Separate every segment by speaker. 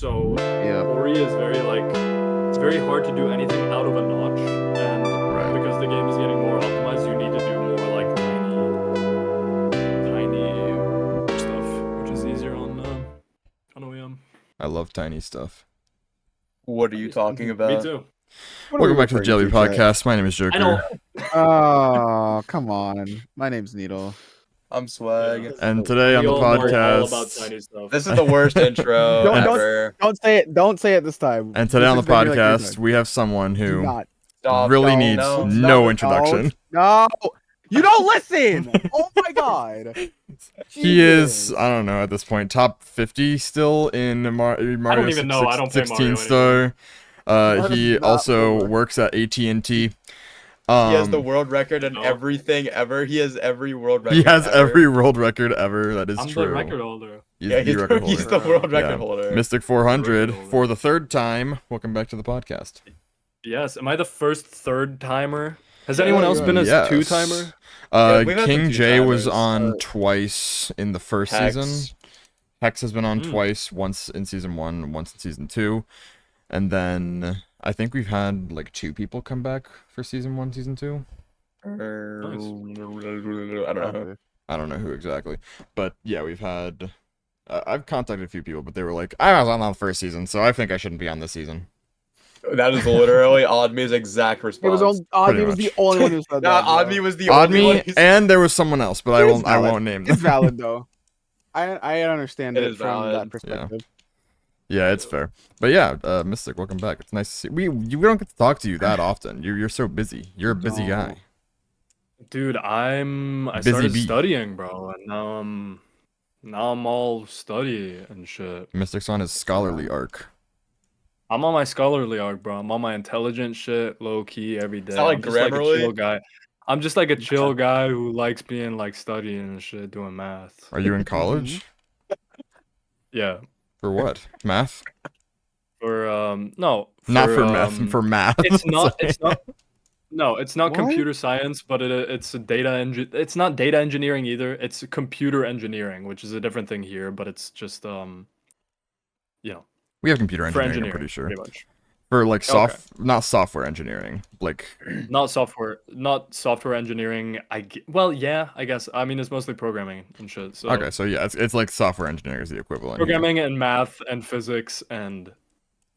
Speaker 1: So
Speaker 2: Yeah.
Speaker 1: Ori is it's very hard to do anything out of a notch, and because the game is getting more optimized, you need to do more like tiny stuff, which is easier on OEM.
Speaker 3: I love tiny stuff.
Speaker 4: What are you talking about?
Speaker 1: Me too.
Speaker 3: Welcome back to the JLB Podcast. My name is Joker.
Speaker 1: I know.
Speaker 2: Oh, come on. My name's Needle.
Speaker 4: I'm Swag.
Speaker 1: Yeah.
Speaker 3: And today on
Speaker 1: We
Speaker 3: the
Speaker 1: all know all about
Speaker 3: podcast,
Speaker 1: tiny stuff.
Speaker 4: This is the worst intro ever.
Speaker 2: Don't say it. Don't say it this time.
Speaker 3: and today
Speaker 2: This
Speaker 3: on the
Speaker 2: has been here, like, three
Speaker 3: podcast,
Speaker 2: times.
Speaker 3: we have someone
Speaker 2: Do
Speaker 3: who
Speaker 2: not.
Speaker 4: Stop,
Speaker 3: really
Speaker 4: don't,
Speaker 3: needs
Speaker 4: no,
Speaker 3: no
Speaker 4: stop.
Speaker 3: introduction.
Speaker 2: No. You don't listen. Oh my god.
Speaker 3: He is,
Speaker 2: Jesus.
Speaker 3: I don't know, at this point, top 50 still in Mario
Speaker 1: even know. I don't play
Speaker 3: 16
Speaker 1: Mario
Speaker 3: star. He
Speaker 2: not
Speaker 3: also
Speaker 2: over.
Speaker 3: works at AT&T.
Speaker 4: He has the world record in everything ever. He has every world record.
Speaker 3: He has
Speaker 4: ever.
Speaker 3: every world record ever. That is
Speaker 1: I'm
Speaker 3: true.
Speaker 1: the record holder.
Speaker 3: He's
Speaker 4: Yeah,
Speaker 3: the record
Speaker 4: he's
Speaker 3: holder.
Speaker 4: the world record
Speaker 3: Yeah.
Speaker 4: holder.
Speaker 3: Mystic400
Speaker 1: Record holder.
Speaker 3: for the third time. Welcome back to the podcast.
Speaker 1: Yes. Am I the first third timer? Has anyone else
Speaker 2: you
Speaker 1: been
Speaker 2: are.
Speaker 1: a
Speaker 3: Yes.
Speaker 1: two timer?
Speaker 4: Yeah, we've had
Speaker 3: King
Speaker 4: some
Speaker 3: J was
Speaker 4: two-timers.
Speaker 3: on twice in the first
Speaker 4: Hex.
Speaker 3: season. Hex has been on
Speaker 1: Mm.
Speaker 3: twice, once in season 1, once in season 2. And then I think we've had like 2 people come back for season 1, season 2.
Speaker 4: I don't know.
Speaker 3: I don't know who exactly. But yeah, we've had... I've contacted a few people, but they were like, I was on the first season, so I think I shouldn't be on this season.
Speaker 4: That is literally Oddme's exact
Speaker 2: It
Speaker 4: response.
Speaker 2: was only,
Speaker 3: Pretty
Speaker 2: he was the
Speaker 3: much.
Speaker 2: only one who said
Speaker 4: Nah,
Speaker 2: that. bro.
Speaker 4: Oddme was the only one.
Speaker 3: Oddme, and there was someone else, but I
Speaker 2: It is
Speaker 3: won't. I
Speaker 2: valid.
Speaker 3: won't name them.
Speaker 2: It's valid though. I understand
Speaker 4: It
Speaker 2: it
Speaker 4: is
Speaker 2: from
Speaker 4: valid.
Speaker 2: that perspective.
Speaker 3: Yeah, it's fair. But yeah, Mystic, welcome back. It's nice to see. We don't get to talk to you that often. You're so busy. You're a busy
Speaker 2: No.
Speaker 3: guy.
Speaker 1: Dude, I
Speaker 3: Busy
Speaker 1: started
Speaker 3: bee.
Speaker 1: studying, bro, and now I'm all study and shit.
Speaker 3: Mystic's on his scholarly arc.
Speaker 1: I'm on my scholarly arc, bro. I'm on my intelligent shit, low key every day.
Speaker 4: that like
Speaker 1: I'm just like a
Speaker 4: Grammarly?
Speaker 1: chill guy. I'm just like a chill guy who likes being like studying and shit, doing math.
Speaker 3: Are you in college?
Speaker 1: Yeah.
Speaker 3: For what? Math?
Speaker 1: For no.
Speaker 3: Not for math. For math.
Speaker 1: It's not. It's not. No, it's not
Speaker 2: What?
Speaker 1: computer science, but it's a It's not data engineering either. It's computer engineering, which is a different thing here. But it's just you know,
Speaker 3: We have computer
Speaker 1: for
Speaker 3: engineering.
Speaker 1: engineering,
Speaker 3: I'm pretty sure.
Speaker 1: pretty much.
Speaker 3: For like
Speaker 1: Okay.
Speaker 3: not software engineering. Like
Speaker 1: Not software engineering. Well, yeah, I guess. I mean, it's mostly programming and shit. So
Speaker 3: okay, so yeah, it's like software engineering is the equivalent. here.
Speaker 1: programming and math and physics and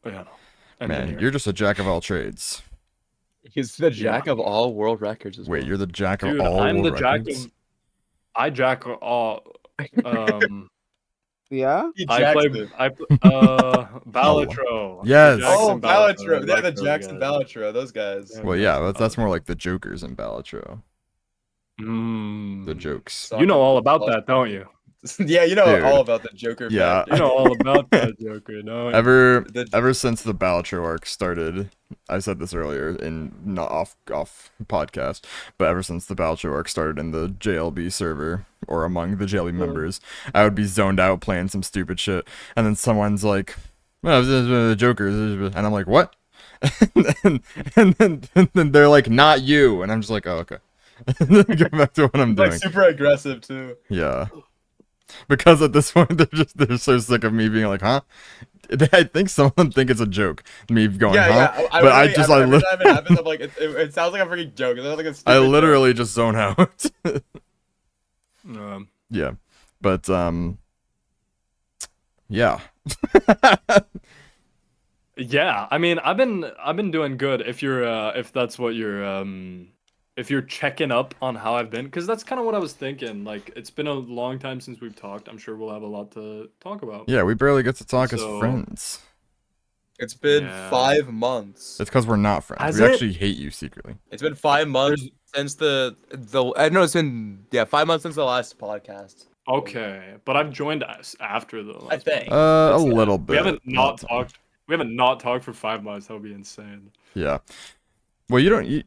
Speaker 3: Man,
Speaker 1: engineering.
Speaker 3: you're just a jack of all trades.
Speaker 4: He's the jack of all world records as well.
Speaker 3: Wait, you're the jack of
Speaker 1: Dude,
Speaker 3: all
Speaker 1: I'm the
Speaker 3: world
Speaker 1: jack
Speaker 3: records?
Speaker 1: of. I jack all.
Speaker 2: Yeah.
Speaker 4: He
Speaker 1: I
Speaker 4: jacks
Speaker 1: play.
Speaker 4: it.
Speaker 1: Balatro.
Speaker 3: Yes.
Speaker 1: Jacks
Speaker 4: Oh,
Speaker 1: and Balatro.
Speaker 4: Balatro.
Speaker 1: I
Speaker 4: Yeah,
Speaker 1: like
Speaker 4: the
Speaker 1: those
Speaker 4: Jacks and
Speaker 1: guys.
Speaker 4: Balatro. Those guys.
Speaker 1: Yeah.
Speaker 3: Well, yeah, that's more like the Jokers in Balatro.
Speaker 1: Mm.
Speaker 3: The jokes.
Speaker 1: You know all about that, don't you?
Speaker 4: Yeah, you know
Speaker 3: Dude.
Speaker 4: all about the Joker.
Speaker 3: Yeah.
Speaker 4: fact.
Speaker 1: You know all about that, Joker. No.
Speaker 3: Ever since the Balatro arc started, I said this earlier in not off podcast, but ever since the Balatro arc started in the JLB server or among the JLB members, I would be zoned out playing some stupid shit, and then someone's like, "Well, this is the Jokers," and I'm like, "What?" and then they're like, "Not you," and I'm just like, "Oh, okay." Go back to what I'm doing.
Speaker 4: Like super aggressive too.
Speaker 3: Yeah. Because at this point they're so sick of me being like, huh? I think some of them think it's a joke. Me going, huh? But I just
Speaker 4: every time it happens, I'm like, it sounds like a freaking joke. It sounds like a
Speaker 3: I
Speaker 4: stupid
Speaker 3: literally just zone out.
Speaker 1: Um,
Speaker 3: Yeah. But yeah.
Speaker 1: yeah, I mean, I've been doing good. If that's what if you're checking up on how I've been, because that's kind of what I was thinking. Like, it's been a long time since we've talked. I'm sure we'll have a lot to talk about.
Speaker 3: Yeah, we barely get to talk as
Speaker 1: So-
Speaker 3: friends.
Speaker 4: It's been
Speaker 1: Yeah.
Speaker 4: 5 months.
Speaker 3: It's because we're not friends.
Speaker 1: Has
Speaker 3: We
Speaker 1: it?
Speaker 3: actually hate you secretly.
Speaker 4: It's been 5 months since the I know it's been 5 months since the last podcast.
Speaker 1: Okay, but I've joined us after the last
Speaker 4: I think.
Speaker 3: A
Speaker 1: That's-
Speaker 3: little bit.
Speaker 1: We haven't not
Speaker 3: ton.
Speaker 1: talked. We haven't not talked for 5 months. That would be insane.
Speaker 3: Yeah. Well, you don't.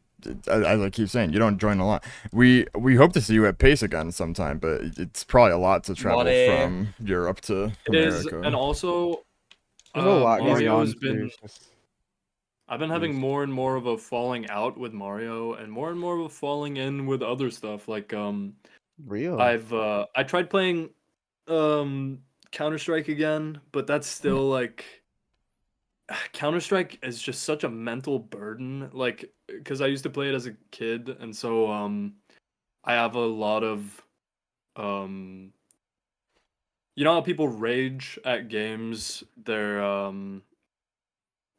Speaker 3: As I keep saying, you don't join a lot. We hope to see you at Pace again sometime, but it's probably a lot to travel
Speaker 4: Money.
Speaker 3: from Europe to
Speaker 1: It is,
Speaker 3: America.
Speaker 1: and also,
Speaker 2: There's a lot going
Speaker 1: Mario's
Speaker 2: on.
Speaker 1: been.
Speaker 2: too. It's
Speaker 1: I've been having more and more of a falling out with Mario, and more of a falling in with other stuff. Like
Speaker 2: real.
Speaker 1: I tried playing Counter-Strike again, but that's still like Counter-Strike is just such a mental burden, like, because I used to play it as a kid, and so I have a lot of you know how people rage at games they're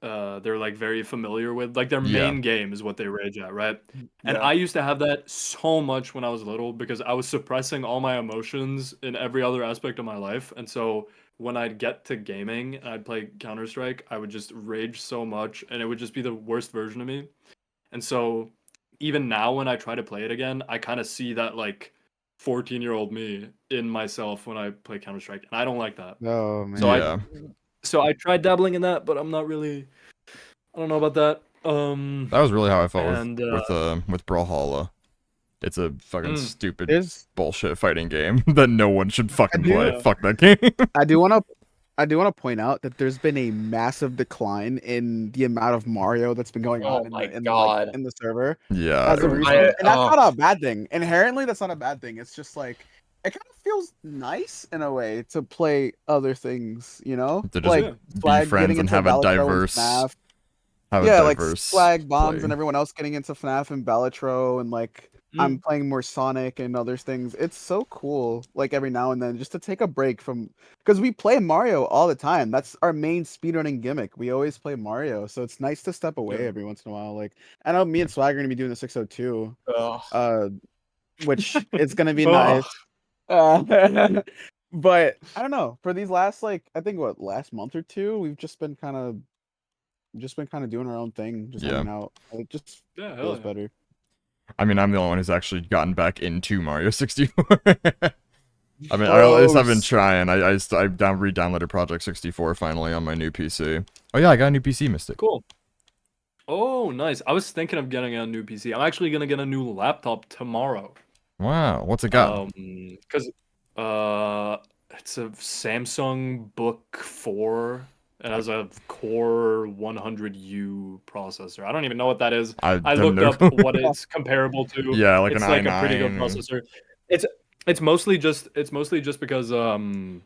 Speaker 1: like very familiar with, like their
Speaker 3: Yeah.
Speaker 1: main game is what they rage at, right? And
Speaker 4: Yeah.
Speaker 1: I used to have that so much when I was little because I was suppressing all my emotions in every other aspect of my life. And so when I'd get to gaming and I'd play Counter-Strike, I would just rage so much and it would just be the worst version of me. And so even now when I try to play it again, I kind of see that like 14-year-old me in myself when I play Counter-Strike, and I don't like that.
Speaker 2: Oh man.
Speaker 1: So
Speaker 3: Yeah.
Speaker 1: I tried dabbling in that, but I'm not really. I don't know about that.
Speaker 3: That was really how I felt
Speaker 1: And
Speaker 3: with Brawlhalla. It's a fucking
Speaker 1: Mm.
Speaker 3: stupid
Speaker 2: There's
Speaker 3: bullshit fighting game that no one should fucking
Speaker 2: do-
Speaker 3: play.
Speaker 1: Yeah.
Speaker 3: Fuck that game.
Speaker 2: I do want to point out that there's been a massive decline in the amount of Mario that's been going
Speaker 4: Oh
Speaker 2: on in
Speaker 4: my
Speaker 2: the, in,
Speaker 4: God.
Speaker 2: like, in the server
Speaker 3: Yeah.
Speaker 2: as of
Speaker 3: it was-
Speaker 2: recent. And that's
Speaker 4: oh.
Speaker 2: not a bad thing. Inherently, that's not a bad thing. It's just like it kind of feels nice in a way to play other things, you know?
Speaker 3: To just
Speaker 2: Like
Speaker 1: Yeah.
Speaker 3: be
Speaker 2: Flag
Speaker 3: friends
Speaker 2: getting
Speaker 3: and
Speaker 2: into
Speaker 3: have a
Speaker 2: Balatro and
Speaker 3: diverse,
Speaker 2: FNAF.
Speaker 3: have
Speaker 2: Yeah,
Speaker 3: a
Speaker 2: like
Speaker 3: diverse
Speaker 2: Flag Bombs
Speaker 3: play.
Speaker 2: and everyone else getting into FNAF and Balatro, and like I'm playing more Sonic and other things. It's so cool, like every now and then, just to take a break from, because we play Mario all the time. That's our main speedrunning gimmick. We always play Mario, so it's nice to step away
Speaker 1: Yeah.
Speaker 2: every once in a while. Like I know me and Swag are gonna be doing the 602,
Speaker 4: Ugh.
Speaker 2: which it's gonna be
Speaker 1: Oh.
Speaker 2: nice. But I don't know. For these last I think last month or two, we've just been kind of doing our own thing, just
Speaker 3: Yeah.
Speaker 2: hanging out. It just
Speaker 1: Yeah, hell
Speaker 2: feels
Speaker 1: yeah.
Speaker 2: better.
Speaker 3: I mean, I'm the only one who's actually gotten back into Mario 64. I mean, or at least I've been trying. I re-downloaded Project 64 finally on my new PC. Oh yeah, I got a new PC, Mystic.
Speaker 1: Cool. Oh, nice. I was thinking of getting a new PC. I'm actually gonna get a new laptop tomorrow.
Speaker 3: Wow, what's it got?
Speaker 1: Because it's a Samsung Book 4. It has a Core 100U processor. I don't even know what that is. I
Speaker 3: don't
Speaker 1: looked
Speaker 3: know.
Speaker 1: up what it's comparable to.
Speaker 3: Yeah, like
Speaker 1: it's
Speaker 3: an
Speaker 1: like
Speaker 3: i9.
Speaker 1: a pretty good processor. It's mostly just because the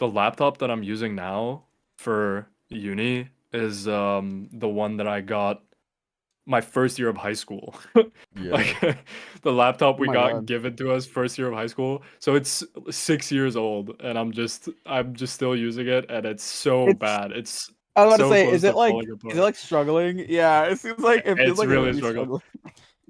Speaker 1: laptop that I'm using now for uni is the one that I got my first year of high school.
Speaker 3: Yeah.
Speaker 1: Like the laptop we
Speaker 2: my
Speaker 1: got
Speaker 2: God.
Speaker 1: given to us first year of high school. So it's 6 years old and I'm just still using it and it's so
Speaker 2: It's-
Speaker 1: bad. It's
Speaker 2: I was about
Speaker 1: so
Speaker 2: to say,
Speaker 1: close
Speaker 2: is it
Speaker 1: to falling
Speaker 2: is
Speaker 1: apart.
Speaker 2: it like struggling? Yeah, it seems like it feels
Speaker 1: It's
Speaker 2: like it
Speaker 1: really
Speaker 2: would be
Speaker 1: struggling.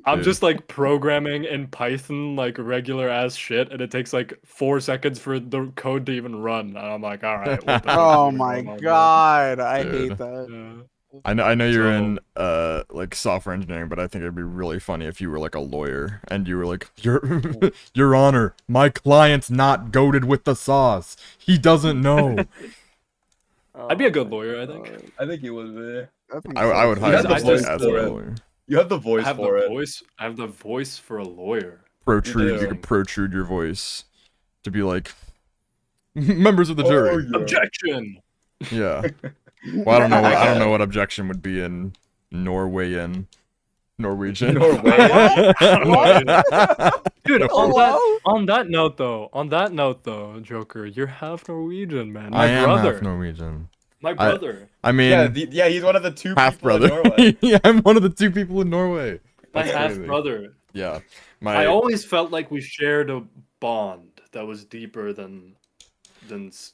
Speaker 1: I'm
Speaker 3: Dude.
Speaker 1: just like programming in Python like regular ass shit and it takes like 4 seconds for the code to even run. And I'm like, all right, what the fuck is
Speaker 2: Oh
Speaker 1: even
Speaker 2: my
Speaker 1: going on,
Speaker 2: God, I
Speaker 3: Dude.
Speaker 2: hate that.
Speaker 1: man?
Speaker 3: I know you're
Speaker 1: So-
Speaker 3: in like software engineering, but I think it'd be really funny if you were like a lawyer and you were like, Your Honor, my client's not goated with the sauce. He doesn't know.
Speaker 1: I'd be a good lawyer, I think.
Speaker 4: I think you would be.
Speaker 3: I would
Speaker 4: You
Speaker 3: hire
Speaker 4: have the
Speaker 3: this
Speaker 4: voice
Speaker 3: as
Speaker 4: for
Speaker 3: a
Speaker 4: it.
Speaker 3: lawyer.
Speaker 4: You have the
Speaker 1: I
Speaker 4: voice
Speaker 1: have
Speaker 4: for
Speaker 1: the
Speaker 4: it.
Speaker 1: voice. I have the voice for a lawyer.
Speaker 3: Protrude. You
Speaker 4: do.
Speaker 3: could protrude your voice to be like members of the jury.
Speaker 4: yeah.
Speaker 1: Objection.
Speaker 3: Yeah. Well, I don't know. I don't know what objection would be in Norwegian.
Speaker 1: Dude,
Speaker 2: What?
Speaker 1: on that note though, Joker, you're half Norwegian, man.
Speaker 3: I
Speaker 1: My
Speaker 3: am
Speaker 1: brother.
Speaker 3: half Norwegian.
Speaker 1: My brother.
Speaker 3: I mean,
Speaker 4: Yeah, he's one of the two
Speaker 3: half
Speaker 4: people in
Speaker 3: brother.
Speaker 4: Norway.
Speaker 3: Yeah, I'm one of the 2 people in Norway.
Speaker 1: My
Speaker 3: That's
Speaker 1: half
Speaker 3: crazy.
Speaker 1: brother.
Speaker 3: Yeah.
Speaker 1: I always felt like we shared a bond that was deeper than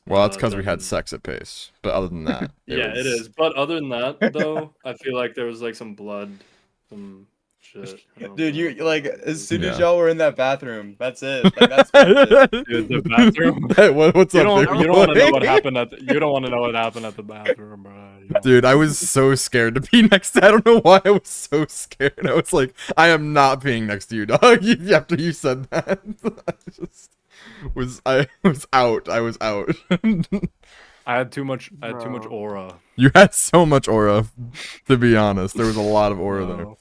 Speaker 3: Well, that's because we
Speaker 1: than-
Speaker 3: had sex at Pace. But other than that,
Speaker 1: Yeah, it is. But other than that, though, I feel like there was like some blood, some shit. I don't
Speaker 4: Dude,
Speaker 1: know.
Speaker 4: you like as soon as
Speaker 3: Yeah.
Speaker 4: y'all were in that bathroom, that's it. Like that's it.
Speaker 1: Dude, the bathroom.
Speaker 3: What's
Speaker 1: You
Speaker 3: up,
Speaker 1: don't
Speaker 3: big
Speaker 1: want to know
Speaker 3: boy?
Speaker 1: what happened at you don't want to know what happened at the bathroom, bro. You don't-
Speaker 3: Dude, I was so scared to pee next to. I don't know why I was so scared. I was like, I am not peeing next to you, dog. After you said that, I was out. I was out.
Speaker 1: I had too much
Speaker 2: Bro.
Speaker 1: aura.
Speaker 3: You had so much aura, to be honest. There was a lot of aura there.
Speaker 1: No.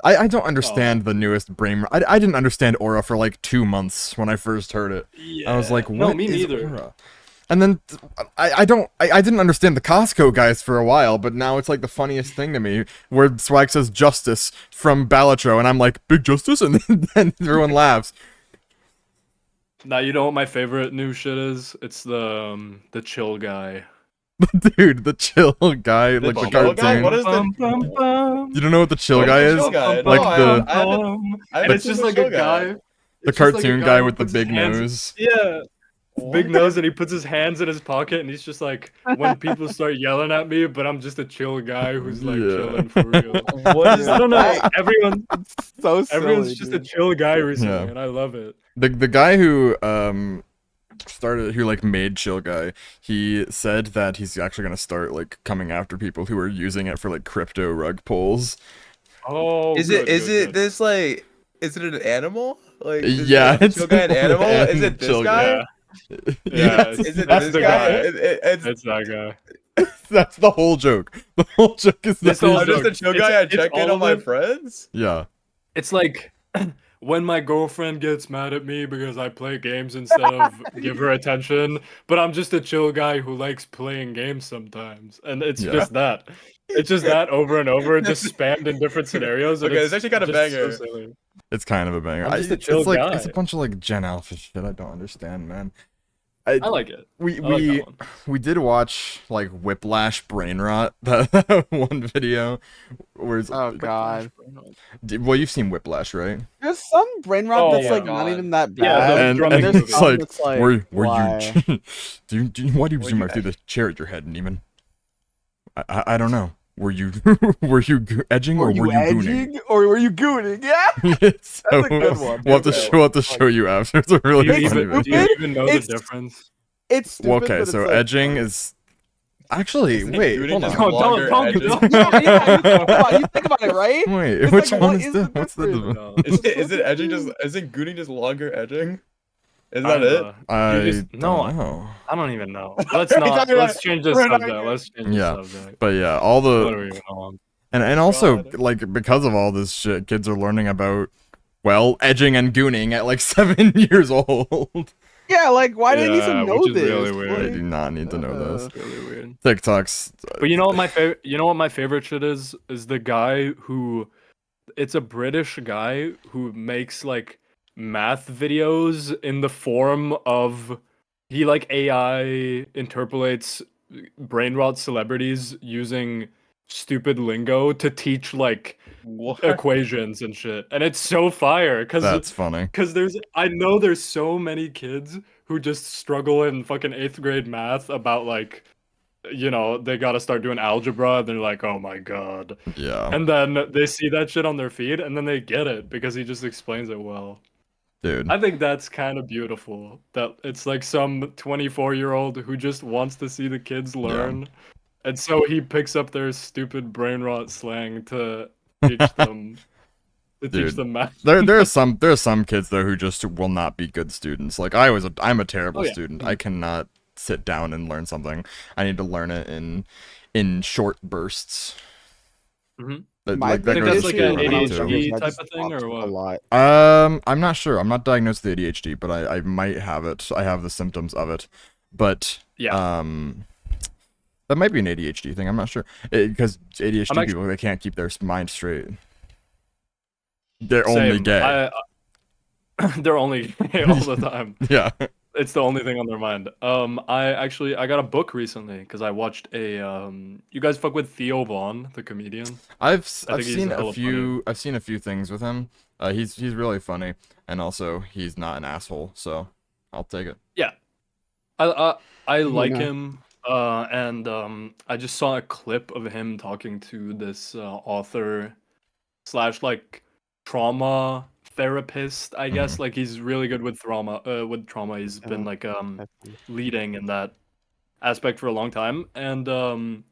Speaker 3: I don't understand the newest brain. I didn't understand aura for like 2 months when I first heard it.
Speaker 1: Yeah.
Speaker 3: I was like, what
Speaker 1: no, me
Speaker 3: is
Speaker 1: neither.
Speaker 3: aura? And then I didn't understand the Costco guys for a while, but now it's like the funniest thing to me where Swag says justice from Balatro, and I'm like, big justice? And then everyone laughs.
Speaker 1: Now you know what my favorite new shit is? It's the chill guy.
Speaker 3: Dude, the chill guy, like the
Speaker 4: chill guy?
Speaker 3: cartoon.
Speaker 4: What is the-
Speaker 3: You don't know what the chill
Speaker 4: What's
Speaker 3: guy
Speaker 4: the
Speaker 3: is?
Speaker 4: chill guy?
Speaker 3: Like
Speaker 4: No,
Speaker 3: the
Speaker 4: I haven't
Speaker 1: It's
Speaker 4: seen
Speaker 1: just
Speaker 4: the
Speaker 1: like
Speaker 4: chill
Speaker 1: a guy.
Speaker 3: the
Speaker 1: It's just like a
Speaker 3: cartoon guy
Speaker 1: who
Speaker 3: with the
Speaker 1: puts his
Speaker 3: big
Speaker 1: hands-
Speaker 3: nose.
Speaker 1: Yeah. Big
Speaker 4: What?
Speaker 1: nose, and he puts his hands in his pocket, and he's just like, when people start yelling at me, but I'm just a chill guy who's like
Speaker 3: Yeah.
Speaker 1: chilling for real.
Speaker 4: What is
Speaker 1: I don't know.
Speaker 2: that?
Speaker 1: Everyone,
Speaker 2: It's so silly,
Speaker 1: everyone's just a
Speaker 2: dude.
Speaker 1: chill guy recently,
Speaker 3: Yeah.
Speaker 1: and I love it.
Speaker 3: The guy who who like made chill guy, he said that he's actually gonna start like coming after people who are using it for like crypto rug pulls.
Speaker 1: Oh,
Speaker 4: Is
Speaker 1: good,
Speaker 4: it
Speaker 1: good.
Speaker 4: this like? Is it an animal? Like
Speaker 3: Yeah,
Speaker 4: the chill guy an animal? Is it this
Speaker 3: chill
Speaker 4: guy?
Speaker 1: Yeah,
Speaker 3: Yes,
Speaker 1: it's-
Speaker 4: Is it
Speaker 1: that's
Speaker 4: this
Speaker 1: the
Speaker 4: guy?
Speaker 1: guy.
Speaker 4: It's
Speaker 1: It's that guy.
Speaker 3: that's the whole joke. The whole joke is that
Speaker 1: It's all
Speaker 4: I'm just a
Speaker 1: joke.
Speaker 4: chill
Speaker 1: It's-
Speaker 4: guy. I
Speaker 1: it's
Speaker 4: check in
Speaker 1: all
Speaker 4: on my
Speaker 1: of it.
Speaker 4: friends.
Speaker 3: yeah.
Speaker 1: It's like when my girlfriend gets mad at me because I play games instead of give her attention, but I'm just a chill guy who likes playing games sometimes, and it's
Speaker 3: Yeah.
Speaker 1: just that. It's just that over and over, just spammed in different scenarios. And
Speaker 4: Okay, it's actually kinda
Speaker 1: just
Speaker 4: banger.
Speaker 1: So silly.
Speaker 3: It's kind of a banger.
Speaker 1: I'm just a chill
Speaker 3: it's like it's a
Speaker 1: guy.
Speaker 3: bunch of like Gen Alpha shit. I don't understand, man.
Speaker 1: I like it.
Speaker 3: we
Speaker 1: I like that one.
Speaker 3: we did watch like Whiplash Brain Rot, that one video where it's,
Speaker 2: Oh god.
Speaker 3: well, you've seen Whiplash, right?
Speaker 2: There's some brain rot
Speaker 1: Oh
Speaker 2: that's
Speaker 1: my
Speaker 2: like not
Speaker 4: God.
Speaker 2: even that
Speaker 1: Yeah,
Speaker 2: bad.
Speaker 1: the
Speaker 3: and
Speaker 1: drumming
Speaker 2: there's
Speaker 1: movie.
Speaker 2: some
Speaker 3: it's
Speaker 2: that's
Speaker 3: like,
Speaker 2: like,
Speaker 3: were
Speaker 2: why?
Speaker 3: you why do you
Speaker 4: Were
Speaker 3: zoom
Speaker 4: you
Speaker 3: out through the chair at your head, Neiman? I don't know. Were you edging or
Speaker 2: Were you
Speaker 3: were you gooning?
Speaker 2: edging or were you gooning? Yeah.
Speaker 3: It's
Speaker 2: That's a good one.
Speaker 3: We'll have to
Speaker 4: Okay.
Speaker 3: show, we'll have to show you after. It's a really
Speaker 1: Do you,
Speaker 3: funny
Speaker 1: even,
Speaker 3: video.
Speaker 1: do you even know the
Speaker 2: It's-
Speaker 1: difference?
Speaker 2: It's stupid.
Speaker 3: Well, okay,
Speaker 2: but it's,
Speaker 3: so
Speaker 2: like,
Speaker 3: edging
Speaker 2: funny.
Speaker 3: is actually
Speaker 4: Isn't
Speaker 3: wait,
Speaker 4: gooning
Speaker 3: hold
Speaker 4: just
Speaker 3: on.
Speaker 4: longer
Speaker 1: Don't-
Speaker 4: edges?
Speaker 2: You think about it, right?
Speaker 3: Wait,
Speaker 2: It's
Speaker 3: which
Speaker 2: like,
Speaker 3: one
Speaker 2: what
Speaker 3: is
Speaker 2: is
Speaker 3: the
Speaker 2: the
Speaker 3: what's the
Speaker 2: difference?
Speaker 1: No.
Speaker 4: Is it edging just? Isn't gooning just longer edging? Is that
Speaker 1: Kinda.
Speaker 4: it?
Speaker 3: I
Speaker 1: You just- no,
Speaker 3: don't know.
Speaker 1: I don't even know. Let's
Speaker 4: We're
Speaker 1: not.
Speaker 4: talking about-
Speaker 1: Let's change the
Speaker 4: we're not
Speaker 1: subject.
Speaker 4: here.
Speaker 1: Let's change
Speaker 3: Yeah.
Speaker 1: the subject.
Speaker 3: But yeah, all
Speaker 1: What are
Speaker 3: the
Speaker 1: we even on?
Speaker 3: and also
Speaker 4: God.
Speaker 3: like because of all this shit, kids are learning about well edging and gooning at like 7 years old.
Speaker 2: Yeah, like why do they need
Speaker 1: Yeah,
Speaker 2: to know
Speaker 1: which is
Speaker 2: this?
Speaker 1: really
Speaker 3: They
Speaker 1: weird.
Speaker 3: do not need to know this.
Speaker 1: It's really weird.
Speaker 3: TikToks.
Speaker 1: But you know what my favorite? You know what my favorite shit is? Is the guy who, it's a British guy who makes like math videos in the form of, he like AI interpolates brain rot celebrities using stupid lingo to teach like
Speaker 4: What?
Speaker 1: equations and shit, and it's so fire because
Speaker 3: That's funny.
Speaker 1: I know there's so many kids who just struggle in fucking 8th grade math about like, you know, they gotta start doing algebra and they're like, oh my god.
Speaker 3: Yeah,
Speaker 1: And then they see that shit on their feed and then they get it because he just explains it well.
Speaker 3: dude.
Speaker 1: I think that's kind of beautiful. That it's like some 24-year-old who just wants to see the kids learn. And so he picks up their stupid brain rot slang to teach them
Speaker 3: Dude,
Speaker 1: math.
Speaker 3: there are some kids though who just will not be good students. Like I'm a terrible
Speaker 1: Oh, yeah.
Speaker 3: student. I cannot sit down and learn something. I need to learn it in short bursts.
Speaker 1: Mhm.
Speaker 3: That,
Speaker 2: My
Speaker 3: like, that
Speaker 1: think
Speaker 3: goes
Speaker 1: that's
Speaker 3: to
Speaker 1: like
Speaker 3: school
Speaker 1: an
Speaker 3: and stuff.
Speaker 1: ADHD
Speaker 2: I
Speaker 1: type
Speaker 2: just
Speaker 1: of thing,
Speaker 2: talked
Speaker 1: or what?
Speaker 2: A lot.
Speaker 3: I'm not sure. I'm not diagnosed with ADHD, but I might have it. I have the symptoms of it. But
Speaker 1: Yeah.
Speaker 3: that might be an ADHD thing. I'm not sure because ADHD
Speaker 1: I'm
Speaker 3: people they can't keep their mind straight. They're only
Speaker 1: Same.
Speaker 3: gay.
Speaker 1: They're only gay all the time.
Speaker 3: Yeah.
Speaker 1: It's the only thing on their mind. I got a book recently because I watched a you guys fuck with Theo Vaughn, the comedian?
Speaker 3: I've
Speaker 1: I think he's
Speaker 3: seen a
Speaker 1: hella
Speaker 3: few things with him. He's really funny, and also he's not an asshole, so I'll take it.
Speaker 1: Yeah. I like
Speaker 2: no.
Speaker 1: him. And I just saw a clip of him talking to this author slash like trauma therapist, I guess. Like he's really good with trauma. He's been like leading in that aspect for a long time, and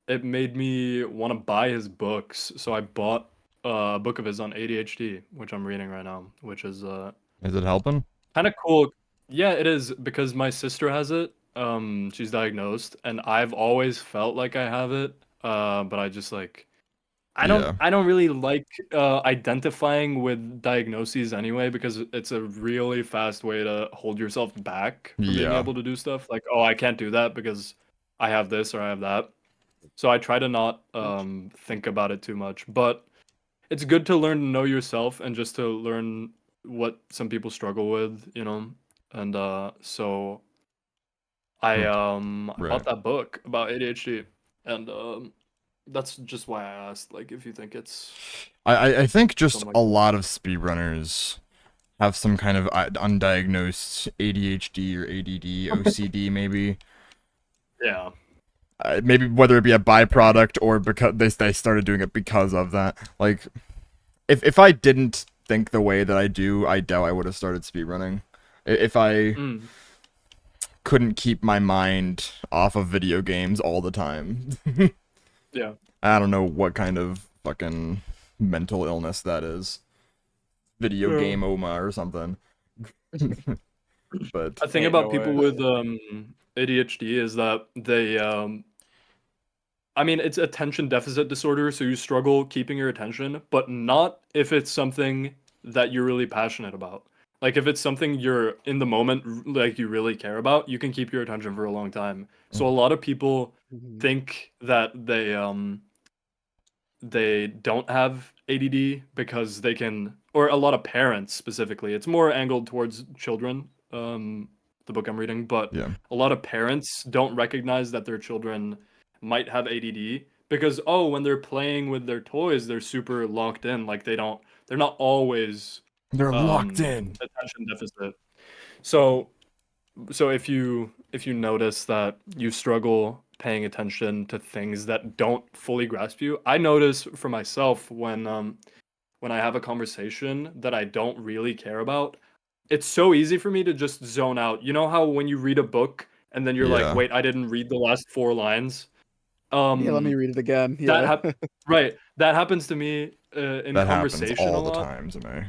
Speaker 1: it made me want to buy his books. So I bought a book of his on ADHD, which I'm reading right now, which is
Speaker 3: Is it helping?
Speaker 1: kind of cool. Yeah, it is because my sister has it. She's diagnosed, and I've always felt like I have it. But I just like I don't really like identifying with diagnoses anyway because it's a really fast way to hold yourself back from being
Speaker 3: Yeah.
Speaker 1: able to do stuff. Like, oh, I can't do that because I have this or I have that. So I try to not think about it too much. But it's good to learn to know yourself and just to learn what some people struggle with, you know. And so I
Speaker 3: Right.
Speaker 1: bought that book about ADHD, and that's just why I asked, like, if you think it's
Speaker 3: I think just
Speaker 1: something
Speaker 3: a
Speaker 1: like that.
Speaker 3: lot of speedrunners have some kind of undiagnosed ADHD or ADD, OCD maybe.
Speaker 1: Yeah.
Speaker 3: Maybe whether it be a byproduct or because they started doing it because of that. Like, if I didn't think the way that I do, I doubt I would have started speedrunning. If I
Speaker 1: Mm.
Speaker 3: couldn't keep my mind off of video games all the time,
Speaker 1: Yeah.
Speaker 3: I don't know what kind of fucking mental illness that is. Video
Speaker 1: Yeah.
Speaker 3: game oma or something. But
Speaker 1: I think
Speaker 4: Ain't
Speaker 1: about
Speaker 4: no
Speaker 1: people
Speaker 4: way.
Speaker 1: with ADHD is that they I mean, it's attention deficit disorder, so you struggle keeping your attention, but not if it's something that you're really passionate about. Like if it's something you're in the moment, like you really care about, you can keep your attention for a long time. So a lot of people
Speaker 2: Mhm.
Speaker 1: think that they don't have ADD because they can, or a lot of parents specifically. It's more angled towards children, the book I'm reading, but
Speaker 3: yeah,
Speaker 1: a lot of parents don't recognize that their children might have ADD because when they're playing with their toys, they're super locked in. Like they're not always
Speaker 3: they're locked in.
Speaker 1: attention deficit. So if you notice that you struggle paying attention to things that don't fully grasp you, I notice for myself when I have a conversation that I don't really care about, it's so easy for me to just zone out. You know how when you read a book and then you're like,
Speaker 3: Yeah,
Speaker 1: wait, I didn't read the last 4 lines.
Speaker 2: Yeah, let me
Speaker 1: Um,
Speaker 2: read it again.
Speaker 1: that
Speaker 2: Yeah.
Speaker 1: right. That happens to me in
Speaker 3: that happens
Speaker 1: conversation a
Speaker 3: all the
Speaker 1: lot.
Speaker 3: time to me.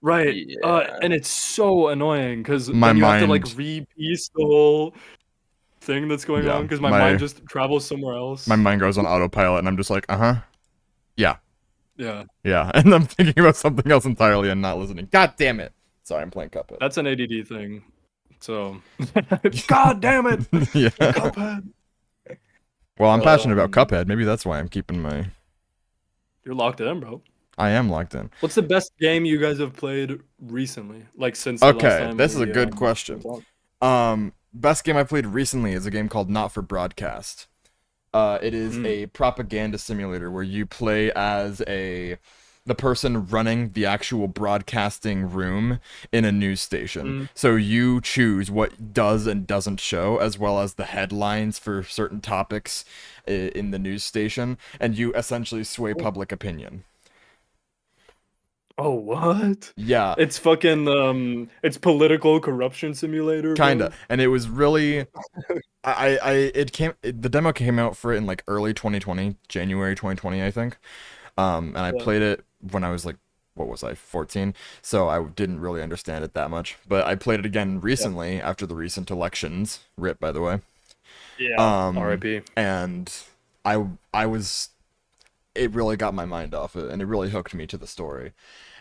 Speaker 1: Right.
Speaker 4: Yeah.
Speaker 1: And it's so annoying because
Speaker 3: My
Speaker 1: then you have to like
Speaker 3: mind,
Speaker 1: repiece the whole thing that's going on
Speaker 3: yeah,
Speaker 1: because my mind just travels somewhere
Speaker 3: my
Speaker 1: else.
Speaker 3: mind goes on autopilot, and I'm just like, yeah,
Speaker 1: Yeah,
Speaker 3: yeah, and I'm thinking about something else entirely and not listening. God damn it! Sorry, I'm playing Cuphead.
Speaker 1: that's an ADD thing. So, God damn it,
Speaker 3: Yeah.
Speaker 1: Cuphead.
Speaker 3: Well, I'm passionate about
Speaker 1: Um,
Speaker 3: Cuphead. Maybe that's why I'm keeping my.
Speaker 1: you're locked in, bro.
Speaker 3: I am locked in.
Speaker 1: What's the best game you guys have played recently? Like since the last
Speaker 3: Okay,
Speaker 1: time
Speaker 3: this is a
Speaker 1: we
Speaker 3: good question.
Speaker 1: talked?
Speaker 3: Best game I played recently is a game called Not for Broadcast. It is
Speaker 1: Mm.
Speaker 3: a propaganda simulator where you play as the person running the actual broadcasting room in a news station.
Speaker 1: Mm.
Speaker 3: So you choose what does and doesn't show, as well as the headlines for certain topics in the news station, and you essentially sway public opinion.
Speaker 1: Oh, what?
Speaker 3: Yeah,
Speaker 1: It's fucking it's political corruption simulator,
Speaker 3: kinda.
Speaker 1: bro.
Speaker 3: And it was really the demo came out for it in like early 2020, January 2020, I think. And I
Speaker 1: Yeah.
Speaker 3: played it when I was like, what was I, 14? So I didn't really understand it that much. But I played it again recently after the recent elections. RIP, by the way.
Speaker 1: Yeah. R.I.P.
Speaker 3: And I was, it really got my mind off it, and it really hooked me to the story.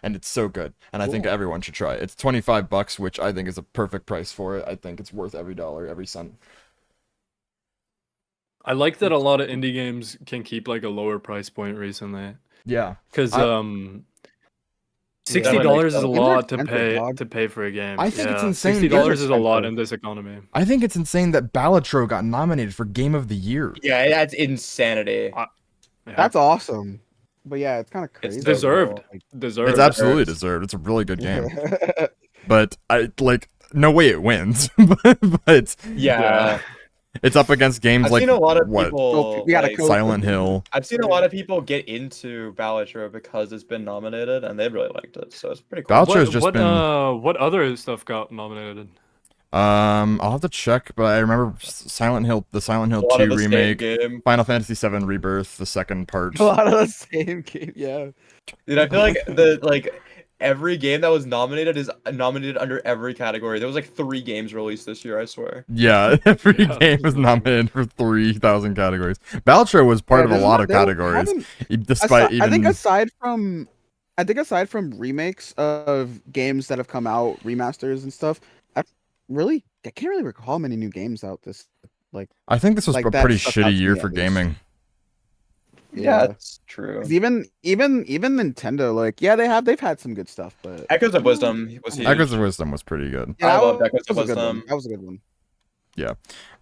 Speaker 3: And it's so good, and I think
Speaker 1: Cool.
Speaker 3: everyone should try it. It's $25, which I think is a perfect price for it. I think it's worth every dollar, every cent.
Speaker 1: I like that a lot of indie games can keep like a lower price point recently.
Speaker 3: Yeah.
Speaker 1: Because
Speaker 3: I-
Speaker 1: $60
Speaker 4: Definitely makes
Speaker 1: is a
Speaker 4: sense.
Speaker 2: Games are
Speaker 1: lot to
Speaker 2: expensive, dog.
Speaker 1: pay for a game.
Speaker 3: I think it's
Speaker 1: Yeah,
Speaker 3: insane
Speaker 1: $60
Speaker 3: that-
Speaker 1: is a lot
Speaker 2: expensive.
Speaker 1: in this economy.
Speaker 3: I think it's insane that Balatro got nominated for Game of the Year.
Speaker 4: Yeah, that's insanity.
Speaker 1: Yeah.
Speaker 2: That's awesome. But yeah, it's kind of
Speaker 4: It's
Speaker 2: crazy.
Speaker 1: deserved.
Speaker 2: Like,
Speaker 1: Deserved.
Speaker 3: It's absolutely
Speaker 4: Deserves.
Speaker 3: deserved. It's a really good game.
Speaker 2: yeah.
Speaker 3: But I like no way it wins. but
Speaker 4: Yeah.
Speaker 3: it's up against games
Speaker 4: I've
Speaker 3: like
Speaker 4: seen a lot of
Speaker 3: what
Speaker 4: people
Speaker 2: we gotta
Speaker 4: like,
Speaker 2: cope.
Speaker 3: Silent Hill.
Speaker 4: I've seen a lot of people get into Balatro because it's been nominated and they really liked it. So it's pretty cool.
Speaker 3: Balatro has just
Speaker 1: what,
Speaker 3: been
Speaker 1: what other stuff got nominated?
Speaker 3: I'll have to check, but I remember Silent Hill, the Silent Hill
Speaker 4: A lot of
Speaker 3: 2
Speaker 4: the same
Speaker 3: remake,
Speaker 4: game.
Speaker 3: Final Fantasy VII Rebirth, the second part.
Speaker 2: A lot of the same game. Yeah.
Speaker 4: Dude, I feel like every game that was nominated is nominated under every category. There was like 3 games released this year, I swear.
Speaker 3: Yeah, every
Speaker 1: Yeah.
Speaker 3: game was nominated for 3,000 categories. Balatro was part of a
Speaker 2: there's
Speaker 3: lot
Speaker 2: not-
Speaker 3: of
Speaker 2: they don't-
Speaker 3: categories,
Speaker 2: haven't-
Speaker 3: despite even.
Speaker 2: I think aside from remakes of games that have come out, remasters and stuff, I can't really recall many new games out this like.
Speaker 3: I think this was
Speaker 2: like
Speaker 3: a
Speaker 2: that
Speaker 3: pretty
Speaker 2: stuck out to
Speaker 3: shitty year
Speaker 2: me,
Speaker 3: for
Speaker 2: at least.
Speaker 3: gaming.
Speaker 4: Yeah, that's true.
Speaker 2: 'Cause even Nintendo, like they've had some good stuff, but
Speaker 4: Echoes of Wisdom was huge.
Speaker 3: Echoes of Wisdom was pretty good.
Speaker 2: yeah,
Speaker 4: I loved
Speaker 2: that
Speaker 4: Echoes of
Speaker 2: was a good one.
Speaker 4: Wisdom.
Speaker 2: That was a good one.
Speaker 3: Yeah,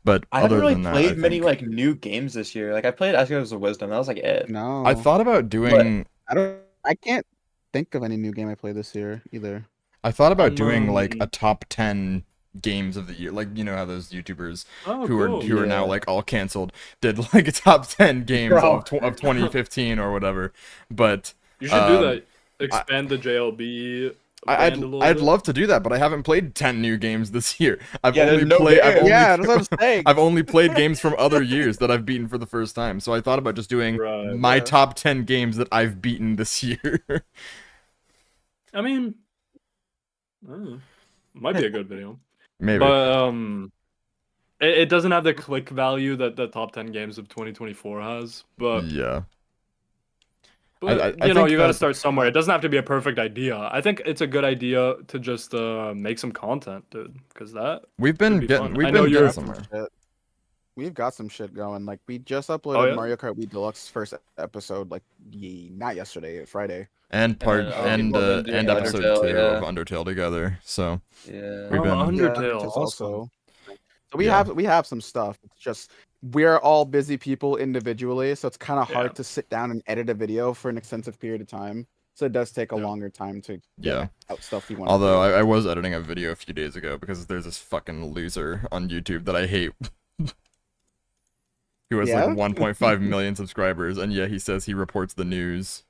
Speaker 3: but
Speaker 4: I haven't
Speaker 3: other
Speaker 4: really
Speaker 3: than that,
Speaker 4: played
Speaker 3: I
Speaker 4: many
Speaker 3: think
Speaker 4: like new games this year. Like I played Echoes of Wisdom. That was like it.
Speaker 3: I
Speaker 2: No,
Speaker 3: thought about
Speaker 4: But
Speaker 3: doing.
Speaker 2: I can't think of any new game I played this year either.
Speaker 3: I thought about
Speaker 1: I'm
Speaker 3: doing like a top 10 games of the year. Like, you know how those YouTubers
Speaker 1: Oh,
Speaker 3: who are
Speaker 1: cool.
Speaker 3: who are now
Speaker 4: Yeah.
Speaker 3: like all canceled did like a top 10 games
Speaker 4: Bro.
Speaker 3: of 2015 or whatever. But
Speaker 1: You should do
Speaker 3: um
Speaker 1: that. Expand the JLB
Speaker 3: I, I'd
Speaker 1: band a little
Speaker 3: I'd
Speaker 1: bit.
Speaker 3: love to do that, but I haven't played 10 new games this year.
Speaker 4: Yeah, there's no game.
Speaker 2: Yeah, that's what I'm saying.
Speaker 3: I've only played games from other years that I've beaten for the first time. So I thought about just doing
Speaker 1: Right.
Speaker 3: my
Speaker 2: Yeah.
Speaker 3: top 10 games that I've beaten this year.
Speaker 1: I mean, might be a good video.
Speaker 3: Maybe.
Speaker 1: But it doesn't have the click value that the top 10 games of 2024 has. But
Speaker 3: Yeah.
Speaker 1: but
Speaker 3: I
Speaker 1: you know,
Speaker 3: think
Speaker 1: you got to
Speaker 3: that
Speaker 1: start somewhere. It doesn't have to be a perfect idea. I think it's a good idea to just make some content, dude, because that
Speaker 3: we've
Speaker 1: could
Speaker 3: been
Speaker 1: be
Speaker 3: getting
Speaker 1: fun.
Speaker 3: we've
Speaker 1: I know
Speaker 3: been
Speaker 1: you're.
Speaker 3: getting somewhere.
Speaker 2: We've got some shit going. Like we just
Speaker 1: Oh
Speaker 2: uploaded
Speaker 1: yeah.
Speaker 2: Mario Kart Wii Deluxe first episode, like not yesterday, Friday.
Speaker 3: And part
Speaker 4: then, people have been doing
Speaker 3: and episode
Speaker 4: Undertale,
Speaker 3: 2
Speaker 4: yeah.
Speaker 3: of Undertale together. So
Speaker 4: Yeah.
Speaker 3: we've been
Speaker 1: Undertale.
Speaker 2: just
Speaker 1: Awesome.
Speaker 2: also. So we
Speaker 3: Yeah.
Speaker 2: have some stuff. It's just we're all busy people individually, so it's kind of
Speaker 1: Yeah.
Speaker 2: hard to sit down and edit a video for an extensive period of time. So it does take a
Speaker 1: Yeah.
Speaker 2: longer time to
Speaker 3: Yeah.
Speaker 2: get out stuff you want.
Speaker 3: Although I was editing a video a few days ago because there's this fucking loser on YouTube that I hate. Who has
Speaker 2: Yeah?
Speaker 3: like 1.5 million subscribers, and yeah, he says he reports the news.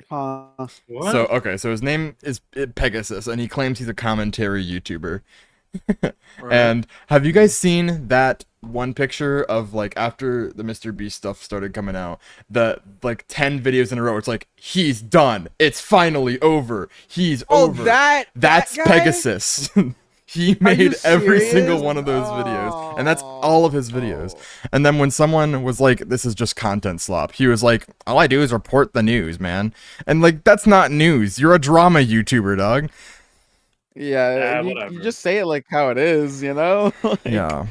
Speaker 1: What?
Speaker 3: So okay, so his name is Pegasus, and he claims he's a commentary YouTuber.
Speaker 1: Right.
Speaker 3: And have you guys seen that one picture of like after the Mr. Beast stuff started coming out, the like 10 videos in a row? It's like he's done. It's finally over. He's over. That's
Speaker 2: that guy?
Speaker 3: Pegasus. He
Speaker 2: Are you
Speaker 3: made every
Speaker 2: serious?
Speaker 3: single one of those videos, and that's all of his videos. And then when someone was like, "This is just content slop," he was like, "All I do is report the news, man." And like, that's not news. You're a drama YouTuber, dog.
Speaker 2: Yeah, you
Speaker 1: whatever.
Speaker 2: just say it like how it is, you know? Like,
Speaker 3: Yeah.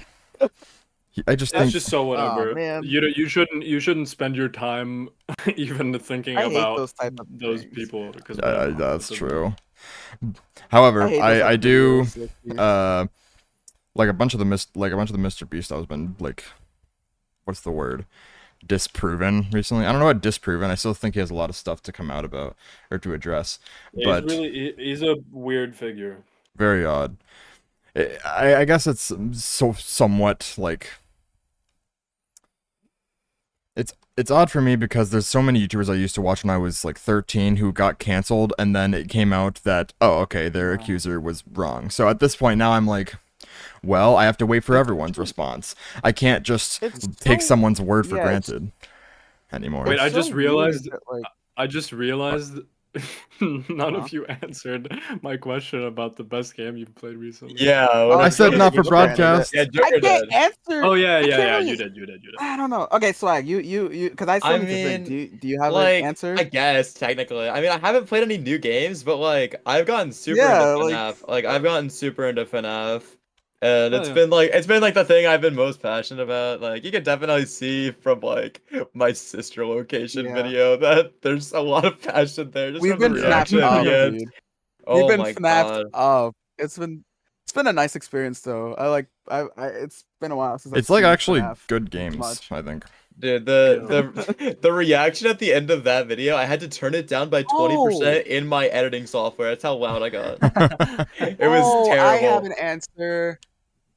Speaker 3: I just
Speaker 1: It's
Speaker 3: think
Speaker 1: just so whatever.
Speaker 2: man.
Speaker 1: You shouldn't spend your time even thinking
Speaker 2: I hate
Speaker 1: about
Speaker 2: those type of
Speaker 1: those
Speaker 2: things.
Speaker 1: people because
Speaker 3: that's true. However,
Speaker 2: hate those type
Speaker 3: I
Speaker 2: of
Speaker 3: do
Speaker 2: videos, like,
Speaker 3: like a bunch of the Mr. Beast. I was been like, what's the word? Disproven recently. I don't know what disproven. I still think he has a lot of stuff to come out about or to address. But
Speaker 1: he's a weird figure.
Speaker 3: very odd. I guess it's somewhat like it's odd for me because there's so many YouTubers I used to watch when I was like 13 who got canceled, and then it came out that okay, their accuser was wrong. So at this point now I'm like, well, I have to wait for everyone's response. I can't just take someone's word for granted anymore.
Speaker 1: Wait, I
Speaker 2: so
Speaker 1: just
Speaker 2: weird
Speaker 1: realized.
Speaker 2: that, like,
Speaker 1: I just realized none
Speaker 2: Huh?
Speaker 1: of you answered my question about the best game you've played recently.
Speaker 4: Yeah.
Speaker 3: I said not for
Speaker 2: Joker
Speaker 3: broadcast.
Speaker 4: Yeah,
Speaker 2: I
Speaker 4: Joker
Speaker 2: can't
Speaker 4: did.
Speaker 2: answer.
Speaker 1: Oh yeah,
Speaker 2: I
Speaker 1: yeah,
Speaker 2: can't
Speaker 1: yeah.
Speaker 2: really-
Speaker 1: You did.
Speaker 2: I don't know. Okay, Swag, you, because I still
Speaker 4: I
Speaker 2: need to think.
Speaker 4: mean,
Speaker 2: Do you have
Speaker 4: like,
Speaker 2: an answer?
Speaker 4: I guess technically. I mean, I haven't played any new games, but like, I've gotten super
Speaker 2: Yeah,
Speaker 4: into
Speaker 2: like-
Speaker 4: FNAF. Like, I've gotten super into FNAF, and
Speaker 1: Oh,
Speaker 4: it's
Speaker 1: yeah.
Speaker 4: been like the thing I've been most passionate about. Like, you can definitely see from like my sister location
Speaker 2: Yeah.
Speaker 4: video that there's a lot of passion there. Just
Speaker 2: We've
Speaker 4: from the
Speaker 2: been
Speaker 4: reaction
Speaker 2: FNAFed
Speaker 4: at
Speaker 2: up,
Speaker 4: the end.
Speaker 2: dude.
Speaker 4: Oh
Speaker 2: We've been
Speaker 4: my
Speaker 2: FNAFed
Speaker 4: god.
Speaker 2: up. It's been a nice experience though. It's been a while since
Speaker 3: It's
Speaker 2: I've
Speaker 3: like
Speaker 2: seen
Speaker 3: actually
Speaker 2: FNAF
Speaker 3: good games,
Speaker 2: much.
Speaker 3: I think.
Speaker 4: Dude, the reaction at the end of that video, I had to turn it down by 20% in my editing software. That's how loud I got. It was
Speaker 2: I
Speaker 4: terrible.
Speaker 2: have an answer.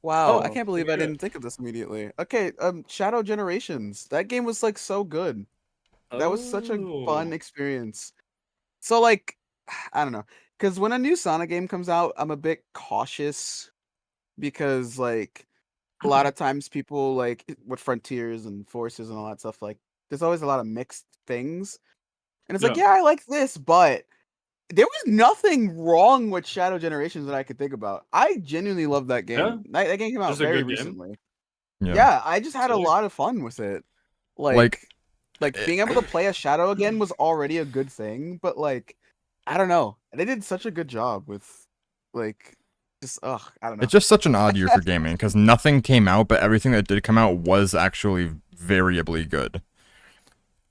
Speaker 2: Wow, I
Speaker 1: Oh,
Speaker 2: can't believe I
Speaker 1: okay.
Speaker 2: didn't think of this immediately. Okay, Shadow Generations. That game was like so good. That was such a fun
Speaker 1: Oh.
Speaker 2: experience. So like, I don't know, because when a new Sonic game comes out, I'm a bit cautious because like a lot of times people like with Frontiers and Forces and all that stuff, like there's always a lot of mixed things. And it's like,
Speaker 1: Yeah.
Speaker 2: yeah, I like this, but there was nothing wrong with Shadow Generations that I could think about. I genuinely love that game.
Speaker 1: Yeah?
Speaker 2: That game came out
Speaker 1: Just a
Speaker 2: very
Speaker 1: good game?
Speaker 2: recently.
Speaker 3: Yeah.
Speaker 2: Yeah, I just had a
Speaker 1: Sick.
Speaker 2: lot of fun with it.
Speaker 3: Like,
Speaker 2: Like being able to play a Shadow again was already a good thing, but like I don't know. They did such a good job with like just I don't know.
Speaker 3: it's just such an odd year for gaming because nothing came out, but everything that did come out was actually variably good.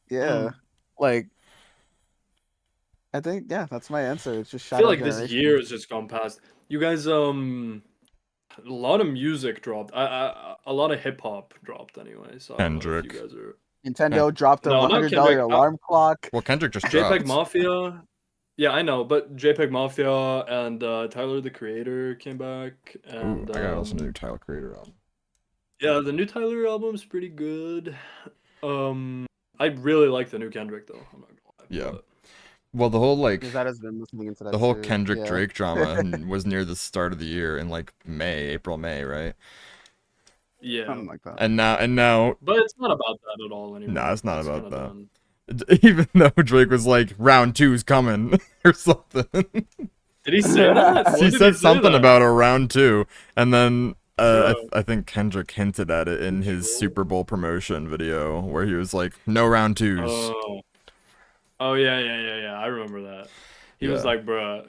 Speaker 2: Yeah. Like I think that's my answer. It's just
Speaker 1: I feel
Speaker 2: Shadow
Speaker 1: like this
Speaker 2: Generation.
Speaker 1: year has just gone past. You guys A lot of music dropped. A lot of hip hop dropped anyway. So I don't know if you
Speaker 3: Kendrick.
Speaker 1: guys are.
Speaker 2: Nintendo dropped a
Speaker 1: No, not
Speaker 2: $100
Speaker 1: Kendrick.
Speaker 2: alarm clock.
Speaker 3: Well, Kendrick just
Speaker 1: JPEG
Speaker 3: dropped.
Speaker 1: Mafia. Yeah, I know, but JPEG Mafia and Tyler the Creator came back,
Speaker 3: Ooh,
Speaker 1: and
Speaker 3: I gotta listen to the new Tyler Creator album.
Speaker 1: yeah, the new Tyler album's pretty good. I really like the new Kendrick though. I'm not gonna lie.
Speaker 3: Yeah.
Speaker 1: but-
Speaker 3: Well, the whole like
Speaker 2: Because that has been listening into that
Speaker 3: the whole
Speaker 2: too.
Speaker 3: Kendrick
Speaker 2: Yeah.
Speaker 3: Drake drama was near the start of the year in like April, May, right?
Speaker 1: Yeah,
Speaker 2: Something like that.
Speaker 3: And now,
Speaker 1: but it's not about that at all anymore.
Speaker 3: Nah, it's not
Speaker 1: kinda
Speaker 3: about that.
Speaker 1: done.
Speaker 3: even though Drake was like round 2's coming or something.
Speaker 1: Did he say that? When
Speaker 3: He
Speaker 1: did
Speaker 3: said
Speaker 1: say
Speaker 3: something
Speaker 1: that?
Speaker 3: about a round 2, and then
Speaker 1: Yeah.
Speaker 3: I think Kendrick hinted at it in his
Speaker 1: Control?
Speaker 3: Super Bowl promotion video where he was like, "No round 2s."
Speaker 1: Oh yeah. I remember that. He was
Speaker 3: Yeah.
Speaker 1: like, "Bruh,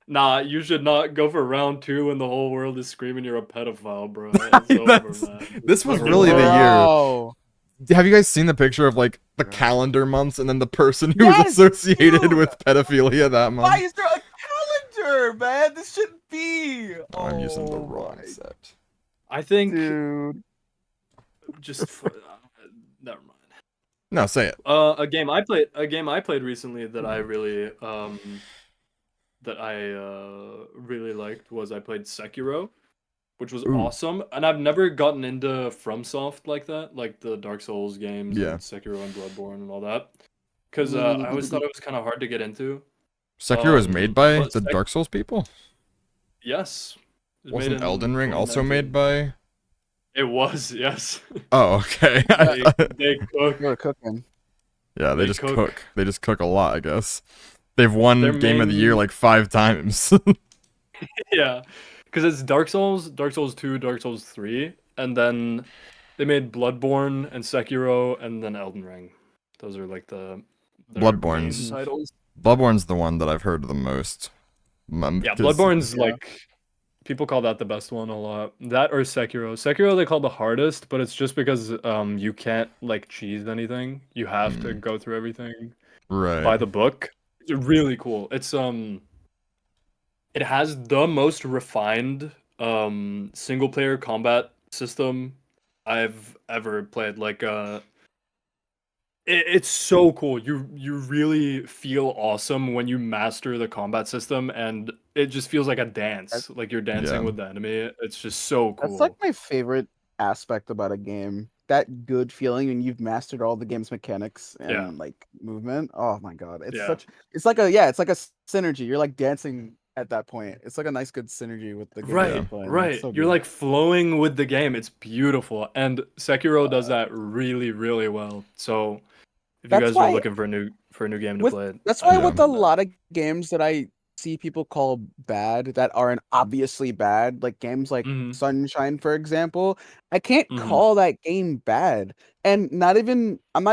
Speaker 1: nah, you should not go for round 2 when the whole world is screaming you're a pedophile, bro. It's over,
Speaker 3: That's-
Speaker 1: man.
Speaker 3: this was
Speaker 1: Fucking
Speaker 3: really the
Speaker 1: wild."
Speaker 3: year.
Speaker 2: Bro.
Speaker 3: Have you guys seen the picture of like the calendar months and then the person who
Speaker 2: Yes,
Speaker 3: was associated
Speaker 2: dude!
Speaker 3: with pedophilia that month?
Speaker 2: Why is there a calendar, man? This shouldn't be.
Speaker 3: Oh, I'm using the wrong
Speaker 2: my
Speaker 3: set.
Speaker 1: I think
Speaker 2: dude.
Speaker 1: just never mind.
Speaker 3: No, say it.
Speaker 1: A game I played recently that I really really liked was I played Sekiro, which was
Speaker 3: Ooh.
Speaker 1: awesome. And I've never gotten into FromSoft like that, like the Dark Souls games,
Speaker 3: Yeah.
Speaker 1: and Sekiro and Bloodborne and all that. Because I always thought it was kind of hard to get into.
Speaker 3: Sekiro was made by
Speaker 1: but
Speaker 3: the Dark Souls people?
Speaker 1: Yes. It was made
Speaker 3: Wasn't
Speaker 1: in
Speaker 3: Elden Ring also
Speaker 1: 2019.
Speaker 3: made by?
Speaker 1: It was, yes.
Speaker 3: Oh, okay.
Speaker 1: They cook.
Speaker 2: You're cooking.
Speaker 3: Yeah, they
Speaker 1: They
Speaker 3: just
Speaker 1: cook.
Speaker 3: cook. They just cook a lot, I guess. They've won
Speaker 1: Their
Speaker 3: Game of the Year
Speaker 1: main-
Speaker 3: like 5 times.
Speaker 1: Yeah, because it's Dark Souls, Dark Souls 2, Dark Souls 3, and then they made Bloodborne and Sekiro, and then Elden Ring. Those are like their
Speaker 3: Bloodborne's-
Speaker 1: main titles.
Speaker 3: Bloodborne's the one that I've heard the most.
Speaker 1: Yeah,
Speaker 3: 'Cause-
Speaker 1: Bloodborne's
Speaker 2: yeah.
Speaker 1: like people call that the best one a lot. That or Sekiro. Sekiro they call the hardest, but it's just because you can't like cheese anything. You have to go through everything
Speaker 3: Right.
Speaker 1: by the book. It's really cool. It's it has the most refined single player combat system I've ever played. Like it's so cool. You really feel awesome when you master the combat system, and it just feels like a dance. Like you're dancing
Speaker 3: Yeah.
Speaker 1: with the enemy. It's just so cool.
Speaker 2: That's like my favorite aspect about a game. That good feeling when you've mastered all the game's mechanics and
Speaker 1: Yeah.
Speaker 2: like movement. Oh my god.
Speaker 1: Yeah.
Speaker 2: It's like a synergy. You're like dancing at that point. It's like a nice good synergy with the game that you're
Speaker 1: Right,
Speaker 2: playing.
Speaker 1: right.
Speaker 2: It's so
Speaker 1: You're
Speaker 2: good.
Speaker 1: like flowing with the game. It's beautiful, and Sekiro does that really, really well. So, if you
Speaker 2: That's
Speaker 1: guys
Speaker 2: why-
Speaker 1: are looking for a new game to
Speaker 2: with-
Speaker 1: play,
Speaker 2: That's
Speaker 1: I
Speaker 2: why
Speaker 3: Yeah.
Speaker 2: with a
Speaker 1: recommend that.
Speaker 2: lot of games that I see people call bad that aren't obviously bad, like games like
Speaker 1: Mhm.
Speaker 2: Sunshine, for example, I can't
Speaker 1: Mhm.
Speaker 2: call that game bad. And I'm not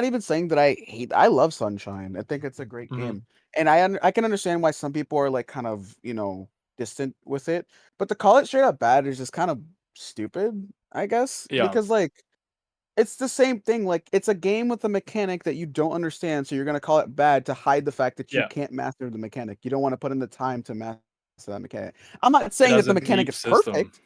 Speaker 2: even saying that I love Sunshine. I think it's a great
Speaker 1: Mhm.
Speaker 2: game. And I can understand why some people are like kind of, distant with it. But to call it straight up bad is just kind of stupid, I guess.
Speaker 1: Yeah.
Speaker 2: Because like it's the same thing. Like it's a game with a mechanic that you don't understand, so you're gonna call it bad to hide the fact that you
Speaker 1: Yeah.
Speaker 2: can't master the mechanic. You don't want to put in the time to master that mechanic. I'm not saying
Speaker 1: It
Speaker 2: that
Speaker 1: has
Speaker 2: the
Speaker 1: a
Speaker 2: mechanic
Speaker 1: deep
Speaker 2: is
Speaker 1: system.
Speaker 2: perfect.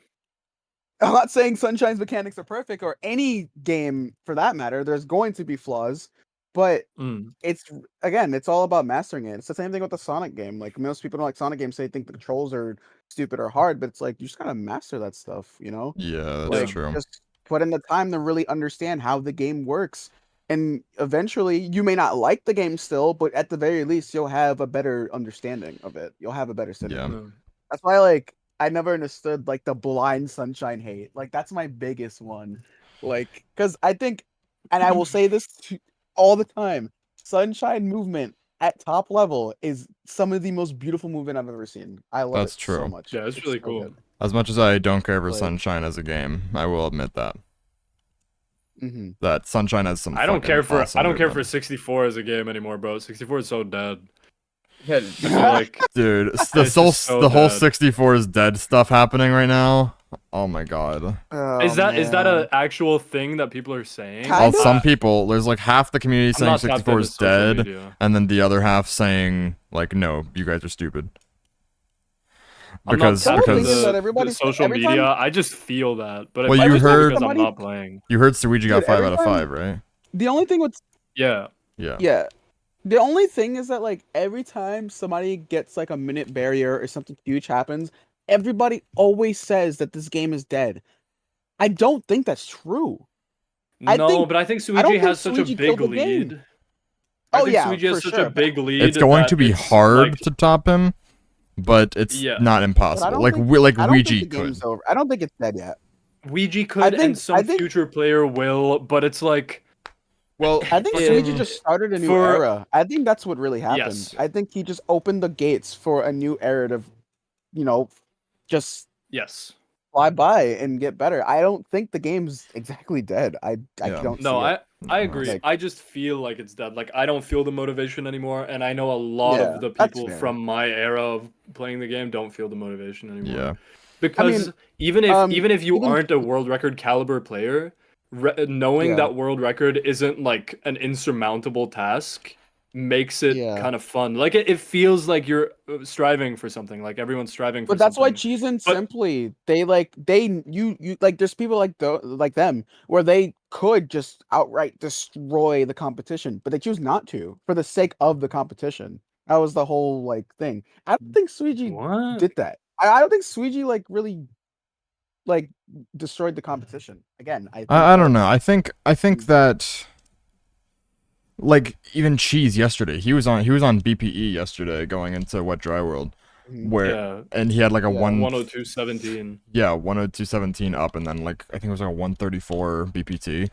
Speaker 2: I'm not saying Sunshine's mechanics are perfect or any game for that matter. There's going to be flaws, but
Speaker 1: Mm.
Speaker 2: it's all about mastering it. It's the same thing with the Sonic game. Like most people don't like Sonic games, they think the controls are stupid or hard, but it's like you just gotta master that stuff,
Speaker 3: Yeah, that's
Speaker 2: like
Speaker 3: true.
Speaker 2: just put in the time to really understand how the game works. And eventually you may not like the game still, but at the very least you'll have a better understanding of it. You'll have a better synergy.
Speaker 3: Yeah.
Speaker 1: Mm.
Speaker 2: That's why like I never understood like the blind Sunshine hate. Like that's my biggest one. Like cuz I think, and I will say this all the time, Sunshine movement at top level is some of the most beautiful movement I've ever seen. I love
Speaker 3: That's
Speaker 2: it so
Speaker 3: true.
Speaker 2: much.
Speaker 1: Yeah, it's really
Speaker 2: so
Speaker 1: cool.
Speaker 2: good.
Speaker 3: As much as I don't care for
Speaker 2: Like-
Speaker 3: Sunshine as a game, I will admit that.
Speaker 2: Mhm.
Speaker 3: That Sunshine has some
Speaker 1: I don't
Speaker 3: fucking
Speaker 1: care for
Speaker 3: awesome
Speaker 1: I don't care for
Speaker 3: movement.
Speaker 1: 64 as a game anymore, bro. 64 is so dead.
Speaker 4: Yeah,
Speaker 1: I feel like
Speaker 3: Dude,
Speaker 1: It's
Speaker 3: the
Speaker 1: just so
Speaker 3: whole
Speaker 1: bad.
Speaker 3: 64 is dead stuff happening right now. Oh my god.
Speaker 1: is that
Speaker 2: man.
Speaker 1: an actual thing that people are saying?
Speaker 2: Kind
Speaker 3: Well,
Speaker 2: of.
Speaker 3: some people, there's like half the community
Speaker 1: I'm
Speaker 3: saying
Speaker 1: not tapped
Speaker 3: 64
Speaker 1: into
Speaker 3: is
Speaker 1: social
Speaker 3: dead,
Speaker 1: media.
Speaker 3: and then the other half saying like, no, you guys are stupid.
Speaker 1: I'm not
Speaker 3: Because-
Speaker 1: tapped
Speaker 2: The
Speaker 1: to
Speaker 2: thing is that
Speaker 1: the
Speaker 2: everybody
Speaker 1: social
Speaker 2: every
Speaker 1: media.
Speaker 2: time-
Speaker 1: I just feel that, but
Speaker 3: Well,
Speaker 1: it might
Speaker 3: you
Speaker 1: just be
Speaker 3: heard-
Speaker 1: because I'm
Speaker 2: somebody-
Speaker 1: not playing.
Speaker 3: You heard Suiji got
Speaker 2: Dude,
Speaker 3: 5
Speaker 2: every
Speaker 3: out of
Speaker 2: time-
Speaker 3: 5, right?
Speaker 2: The only thing with
Speaker 1: Yeah.
Speaker 3: Yeah.
Speaker 2: yeah, the only thing is that like every time somebody gets like a minute barrier or something huge happens, everybody always says that this game is dead. I don't think that's true. I
Speaker 1: No,
Speaker 2: think-
Speaker 1: but I think
Speaker 2: I don't
Speaker 1: Suiji has
Speaker 2: think
Speaker 1: such a
Speaker 2: Suiji
Speaker 1: big
Speaker 2: killed the game.
Speaker 1: lead. I
Speaker 2: Oh
Speaker 1: think
Speaker 2: yeah,
Speaker 1: Suiji has
Speaker 2: for
Speaker 1: such
Speaker 2: sure.
Speaker 1: a big lead.
Speaker 3: It's going
Speaker 1: that
Speaker 3: to be
Speaker 1: it's,
Speaker 3: hard
Speaker 1: like,
Speaker 3: to top him, but it's
Speaker 1: Yeah.
Speaker 3: not
Speaker 2: But I
Speaker 3: impossible.
Speaker 2: don't
Speaker 3: Like
Speaker 2: think-
Speaker 3: like
Speaker 2: I don't think
Speaker 3: Ouija
Speaker 2: the
Speaker 3: could.
Speaker 2: game's over. I don't think it's dead yet.
Speaker 1: Ouija could, and some
Speaker 2: I think-
Speaker 1: future player will, but it's like,
Speaker 3: Well,
Speaker 2: I think
Speaker 1: Yeah.
Speaker 2: Suiji just started a new
Speaker 1: For-
Speaker 2: era. I think that's what really happened.
Speaker 1: Yes.
Speaker 2: I think he just opened the gates for a new era to, just
Speaker 1: yes.
Speaker 2: fly by and get better. I don't think the game's exactly dead. I
Speaker 3: Yeah.
Speaker 2: don't
Speaker 1: No,
Speaker 2: see it.
Speaker 1: I agree.
Speaker 2: Like-
Speaker 1: I just feel like it's dead. Like I don't feel the motivation anymore, and I know a lot
Speaker 2: Yeah,
Speaker 1: of the
Speaker 2: that's
Speaker 1: people
Speaker 2: fair.
Speaker 1: from my era of playing the game don't feel the motivation anymore.
Speaker 3: Yeah.
Speaker 1: Because even if you
Speaker 2: even-
Speaker 1: aren't a world record caliber player, knowing
Speaker 2: Yeah.
Speaker 1: that world record isn't like an insurmountable task makes it
Speaker 2: Yeah.
Speaker 1: kind of fun. Like it feels like you're striving for something. Like everyone's striving for
Speaker 2: But that's why
Speaker 1: something.
Speaker 2: Cheese and
Speaker 1: But-
Speaker 2: Simply, you like there's people like them where they could just outright destroy the competition, but they choose not to for the sake of the competition. That was the whole like thing. I don't think Suiji
Speaker 1: What?
Speaker 2: did that. I don't think Suiji like really like destroyed the competition. Again, I think
Speaker 3: I
Speaker 2: that-
Speaker 3: don't know. I think that like even Cheese yesterday, he was on BPE yesterday going into Wet Dry World
Speaker 2: Mhm.
Speaker 3: where
Speaker 1: Yeah.
Speaker 3: and he had like a
Speaker 2: Yeah,
Speaker 1: 102.17.
Speaker 3: 102.17 up and then like I think it was like a 134 BPT,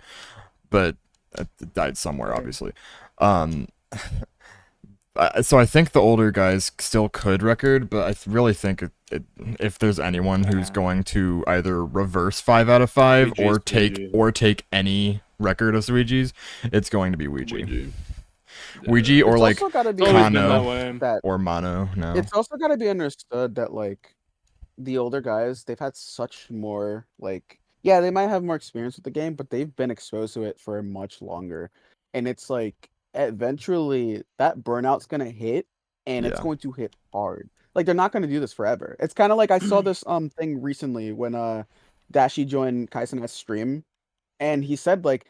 Speaker 3: but it died somewhere
Speaker 2: Right.
Speaker 3: obviously. So I think the older guys still could record, but I really think if there's anyone who's
Speaker 2: Yeah.
Speaker 3: going to either reverse 5 out of 5 or
Speaker 1: Ouija's
Speaker 3: take any record of Suiji's, it's going to be Ouija.
Speaker 1: Ouija.
Speaker 3: Ouija or
Speaker 2: It's
Speaker 3: like
Speaker 2: also gotta be
Speaker 1: It's always been
Speaker 3: Kano.
Speaker 1: that way.
Speaker 2: that
Speaker 3: or Mono. No.
Speaker 2: it's also got to be understood that like the older guys, they've had such more like yeah, they might have more experience with the game, but they've been exposed to it for much longer. And it's like eventually that burnout's going to hit and it's
Speaker 3: Yeah.
Speaker 2: going to hit hard. Like they're not going to do this forever. It's kind of like I saw this thing recently when Dashi joined Kaisen's stream and he said like,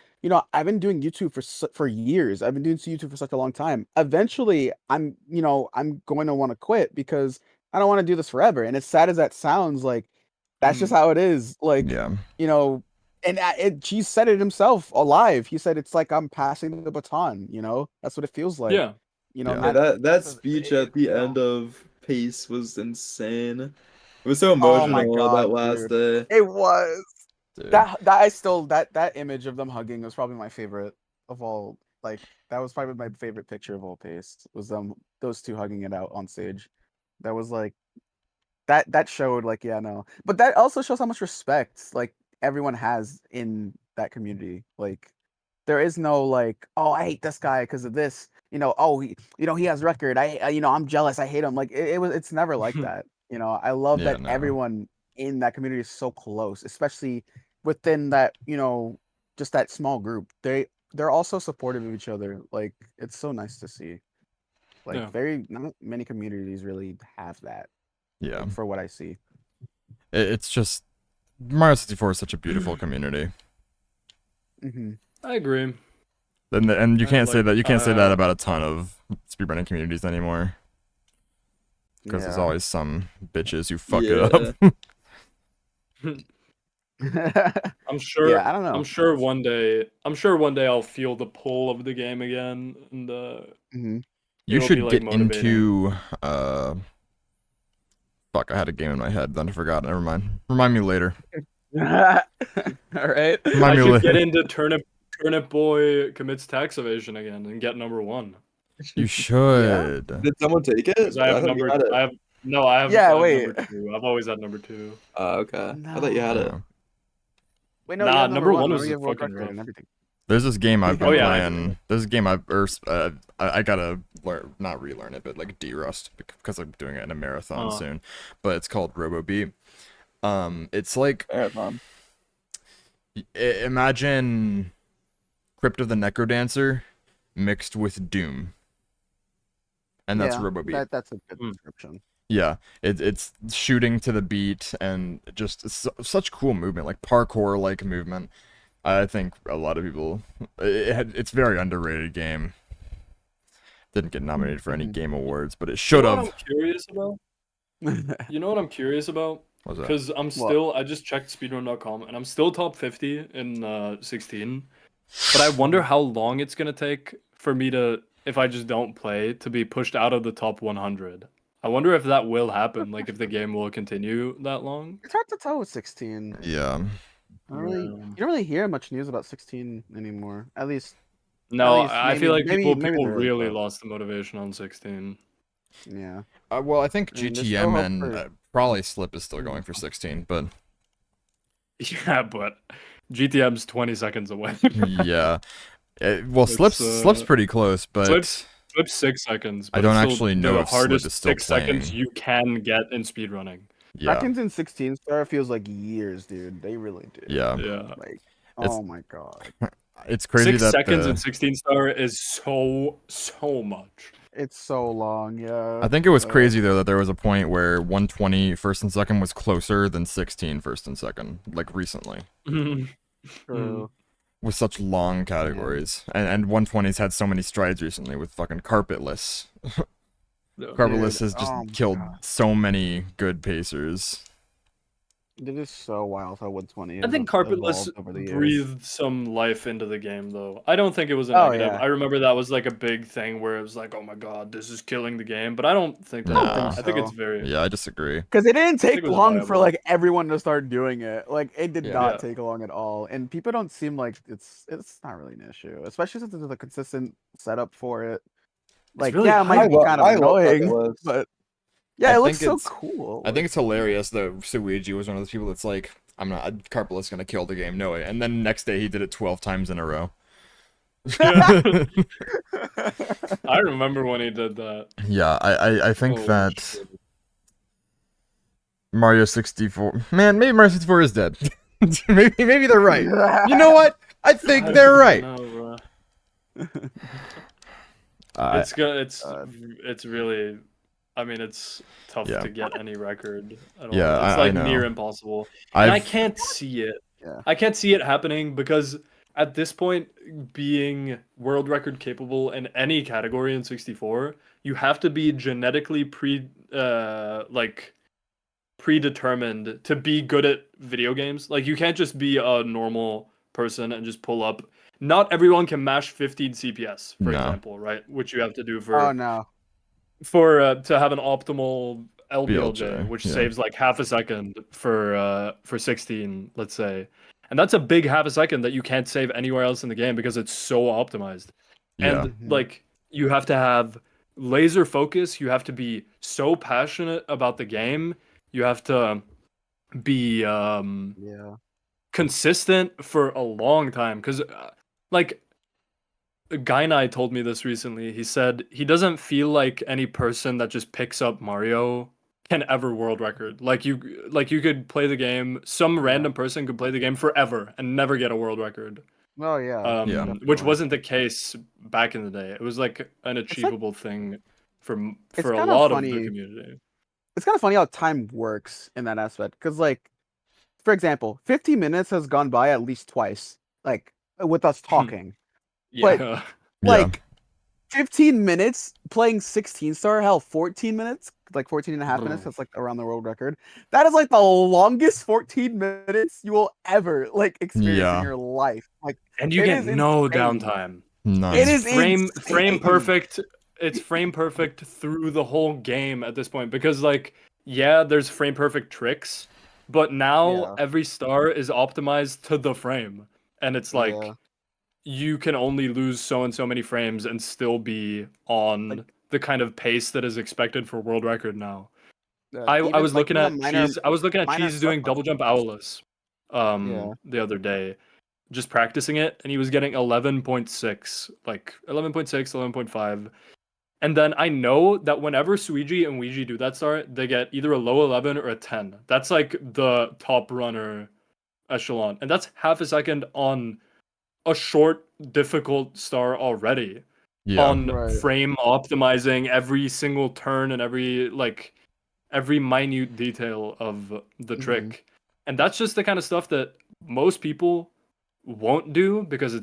Speaker 2: I've been doing YouTube for years. I've been doing YouTube for such a long time. Eventually, I'm going to want to quit because I don't want to do this forever. And as sad as that sounds, like that's just how it is. Like,
Speaker 3: Yeah.
Speaker 2: and he said it himself alive. He said it's like I'm passing the baton. That's what it feels like.
Speaker 1: Yeah.
Speaker 3: Yeah.
Speaker 2: not-
Speaker 4: That speech at the end of Pace was insane. It was so
Speaker 2: Oh my
Speaker 4: emotional
Speaker 2: God,
Speaker 4: that last
Speaker 2: dude.
Speaker 4: day.
Speaker 2: It was.
Speaker 3: Dude.
Speaker 2: That image of them hugging was probably my favorite of all. Like that was probably my favorite picture of all Pace was those two hugging it out on stage. That was like that showed like but that also shows how much respect like everyone has in that community. Like there is no like, oh, I hate this guy because of this. Oh, he has record. I'm jealous. I hate him. Like it's never like that. I love
Speaker 3: Yeah,
Speaker 2: that
Speaker 3: no.
Speaker 2: everyone in that community is so close, especially within that, just that small group. They're also supportive of each other. Like it's so nice to see. Like
Speaker 1: Yeah.
Speaker 2: not many communities really have that.
Speaker 3: Yeah.
Speaker 2: Like, for what I see.
Speaker 3: It's just Mario 64 is such a beautiful community.
Speaker 2: Hmm
Speaker 1: I agree.
Speaker 3: And you
Speaker 1: I
Speaker 3: can't say
Speaker 1: like,
Speaker 3: that about a ton of speedrunning communities anymore because there's
Speaker 2: Yeah.
Speaker 3: always some bitches who fuck
Speaker 4: Yeah.
Speaker 3: it up.
Speaker 1: I'm sure.
Speaker 2: Yeah, I don't know.
Speaker 1: I'm sure one day I'll feel the pull of the game again, and
Speaker 2: Mhm.
Speaker 3: You
Speaker 1: It'll
Speaker 3: should
Speaker 1: be, like,
Speaker 3: get
Speaker 1: motivating.
Speaker 3: into fuck, I had a game in my head, then I forgot. Never mind. Remind me later.
Speaker 2: All right.
Speaker 3: Remind
Speaker 1: I
Speaker 3: me
Speaker 1: should
Speaker 3: later.
Speaker 1: get into Turnip Boy commits tax evasion again and get number 1.
Speaker 3: You should.
Speaker 4: Did someone take it?
Speaker 1: Because I have
Speaker 4: thought you
Speaker 1: number.
Speaker 4: had it.
Speaker 1: I have no. I have.
Speaker 2: Yeah,
Speaker 1: I have
Speaker 2: wait.
Speaker 1: number 2. I've always had number 2.
Speaker 4: Oh, okay. I thought you had it.
Speaker 3: Yeah.
Speaker 2: Wait, no,
Speaker 1: Nah,
Speaker 2: you have
Speaker 1: number one
Speaker 2: Remember
Speaker 1: was
Speaker 2: you have world
Speaker 1: fucking
Speaker 2: record and
Speaker 1: rough.
Speaker 2: everything.
Speaker 3: There's this game I've been
Speaker 1: Oh, yeah, I
Speaker 3: playing. There's a game I gotta learn, not relearn it, but like de-rust because I'm doing it in a marathon soon. But it's called Robo Beat. It's like
Speaker 4: Marathon.
Speaker 3: imagine Crypt of the Necrodancer mixed with Doom, and that's
Speaker 2: Yeah,
Speaker 3: Robo Beat.
Speaker 2: That's a good
Speaker 1: Hmm.
Speaker 2: description.
Speaker 3: Yeah, it's shooting to the beat and just such cool movement, like parkour like movement. I think a lot of people it's very underrated game. Didn't get nominated for any game awards, but it
Speaker 1: You
Speaker 3: should
Speaker 1: know what I'm
Speaker 3: have.
Speaker 1: curious about? You know what I'm curious about?
Speaker 3: What's that?
Speaker 1: Because
Speaker 2: What?
Speaker 1: I just checked speedrun.com and I'm still top 50 in 16. But I wonder how long it's gonna take for me to, if I just don't play, to be pushed out of the top 100. I wonder if that will happen, like if the game will continue that long.
Speaker 2: It's hard to tell with 16.
Speaker 3: Yeah.
Speaker 2: You don't really hear much news about 16 anymore. At least
Speaker 1: No, I feel like
Speaker 2: maybe
Speaker 1: people
Speaker 2: there is,
Speaker 1: really
Speaker 2: but
Speaker 1: lost the motivation on 16.
Speaker 2: yeah.
Speaker 3: Well, I think
Speaker 2: I mean, there's still
Speaker 3: GTM
Speaker 2: hope
Speaker 3: and
Speaker 2: for-
Speaker 3: probably Slip is still going for 16, but
Speaker 1: Yeah, but GTM's 20 seconds away.
Speaker 3: yeah. Well,
Speaker 1: It's,
Speaker 3: Slip's pretty close, but
Speaker 1: Slip's 6 seconds.
Speaker 3: I
Speaker 1: But
Speaker 3: don't
Speaker 1: it's still
Speaker 3: actually know
Speaker 1: the
Speaker 3: if Slip
Speaker 1: hardest
Speaker 3: is still
Speaker 1: 6 seconds
Speaker 3: playing.
Speaker 1: you can get in speedrunning.
Speaker 3: Yeah.
Speaker 2: Seconds in 16 star feels like years, dude. They really do.
Speaker 3: Yeah.
Speaker 1: Yeah.
Speaker 2: Like,
Speaker 3: It's-
Speaker 2: oh my god.
Speaker 3: It's crazy
Speaker 1: 6 seconds
Speaker 3: that
Speaker 1: in 16 star is so much.
Speaker 2: It's so long, yeah.
Speaker 3: I think it was crazy though that there was a point where 120 first and second was closer than 16 first and second, like recently,
Speaker 2: True.
Speaker 3: with such long categories. And 120's had so many strides recently with fucking carpetless. Carpetless has just
Speaker 2: oh my
Speaker 3: killed
Speaker 2: God.
Speaker 3: so many good pacers.
Speaker 2: It is so wild how 120
Speaker 1: I think carpetless
Speaker 2: over the years.
Speaker 1: breathed some life into the game, though. I don't think it was a
Speaker 2: Oh,
Speaker 1: negative.
Speaker 2: yeah.
Speaker 1: I remember that was like a big thing where it was like, oh my god, this is killing the game. But I don't think that.
Speaker 3: Nah.
Speaker 1: I think it's
Speaker 2: so.
Speaker 1: very.
Speaker 3: Yeah, I disagree.
Speaker 2: Because it didn't
Speaker 1: think
Speaker 2: take
Speaker 1: it was
Speaker 2: long for
Speaker 1: viable.
Speaker 2: like everyone to start doing it. Like it did
Speaker 3: Yeah.
Speaker 2: not
Speaker 1: Yeah.
Speaker 2: take long at all, and people don't seem like it's not really an issue, especially since there's a consistent setup for it. Like
Speaker 1: really
Speaker 2: yeah, it might be
Speaker 5: I
Speaker 2: kind of
Speaker 5: love that
Speaker 2: annoying,
Speaker 5: list.
Speaker 2: but yeah,
Speaker 3: I
Speaker 2: it looks
Speaker 3: think
Speaker 2: so
Speaker 3: it's-
Speaker 2: cool.
Speaker 3: I think it's hilarious that Suiji was one of those people that's like, I'm not, Carpetless gonna kill the game, no way. And then next day he did it 12 times in a row.
Speaker 1: I remember when he did that.
Speaker 3: Yeah, I think
Speaker 1: Holy
Speaker 3: that
Speaker 1: shit.
Speaker 3: Mario 64. Man, maybe Mario 64 is dead. maybe they're right. You know what? I think
Speaker 1: I
Speaker 3: they're
Speaker 1: don't
Speaker 3: right.
Speaker 1: know, bro.
Speaker 3: I-
Speaker 1: It's good. It's
Speaker 2: God.
Speaker 1: it's really. I mean, it's tough
Speaker 3: Yeah.
Speaker 1: to get any record at all.
Speaker 3: Yeah,
Speaker 1: It's
Speaker 3: I
Speaker 1: like
Speaker 3: know.
Speaker 1: near impossible. And I
Speaker 3: I've
Speaker 1: can't see it.
Speaker 2: Yeah.
Speaker 1: I can't see it happening because at this point, being world record capable in any category in 64, you have to be genetically predetermined to be good at video games. Like you can't just be a normal person and just pull up. Not everyone can mash 15 CPS, for
Speaker 3: No.
Speaker 1: example, right? Which you have to do for
Speaker 2: Oh no.
Speaker 1: to have an optimal LBLJ,
Speaker 3: BLJ,
Speaker 1: which
Speaker 3: yeah.
Speaker 1: saves like half a second for 16, let's say. And that's a big half a second that you can't save anywhere else in the game because it's so optimized.
Speaker 3: Yeah.
Speaker 1: And like you have to have laser focus, you have to be so passionate about the game, you have to be
Speaker 2: Yeah.
Speaker 1: consistent for a long time cuz like a guy and I told me this recently. He said he doesn't feel like any person that just picks up Mario can ever world record. Like you could play the game. Some random person could play the game forever and never get a world record.
Speaker 2: Oh yeah.
Speaker 3: Yeah.
Speaker 1: Which
Speaker 2: Definitely.
Speaker 1: wasn't the case back in the day. It was like an achievable thing for
Speaker 2: It's
Speaker 1: a
Speaker 2: kinda
Speaker 1: lot of
Speaker 2: funny.
Speaker 1: the community.
Speaker 2: It's kind of funny how time works in that aspect. Because, like, for example, 15 minutes has gone by at least twice, like, with us talking.
Speaker 1: Yeah.
Speaker 3: Yeah.
Speaker 2: Like, 15 minutes playing 16 star, hell, 14 minutes, like 14 and a half minutes, that's like around the world record. That is like the longest 14 minutes you will ever, like, experience
Speaker 3: Yeah.
Speaker 2: in your life. Like,
Speaker 1: And you
Speaker 2: It
Speaker 1: get
Speaker 2: is
Speaker 1: no
Speaker 2: insane.
Speaker 1: downtime.
Speaker 3: None.
Speaker 2: It is
Speaker 1: frame
Speaker 2: insane.
Speaker 1: perfect. It's frame perfect through the whole game at this point because like yeah, there's frame perfect tricks, but now
Speaker 2: Yeah.
Speaker 1: every star is optimized to the frame, and it's like
Speaker 2: Yeah.
Speaker 1: you can only lose so and so many frames and still be on
Speaker 2: Like-
Speaker 1: the kind of pace that is expected for world record now.
Speaker 2: Uh,
Speaker 1: I
Speaker 2: even-
Speaker 1: was
Speaker 2: like,
Speaker 1: looking
Speaker 2: even
Speaker 1: at
Speaker 2: the minor-
Speaker 1: Cheese. I was looking at
Speaker 2: minor
Speaker 1: Cheese doing
Speaker 2: stuff
Speaker 1: double jump owlless
Speaker 2: Yeah.
Speaker 1: the other day, just practicing it, and he was getting 11.6, like 11.6, 11.5. And then I know that whenever Suiji and Ouija do that star, they get either a low 11 or a 10. That's like the top runner echelon. And that's half a second on a short, difficult star already.
Speaker 3: Yeah.
Speaker 1: On
Speaker 2: Right.
Speaker 1: frame optimizing every single turn and every like every minute detail of the
Speaker 2: Mhm.
Speaker 1: trick. And that's just the kind of stuff that most people won't do because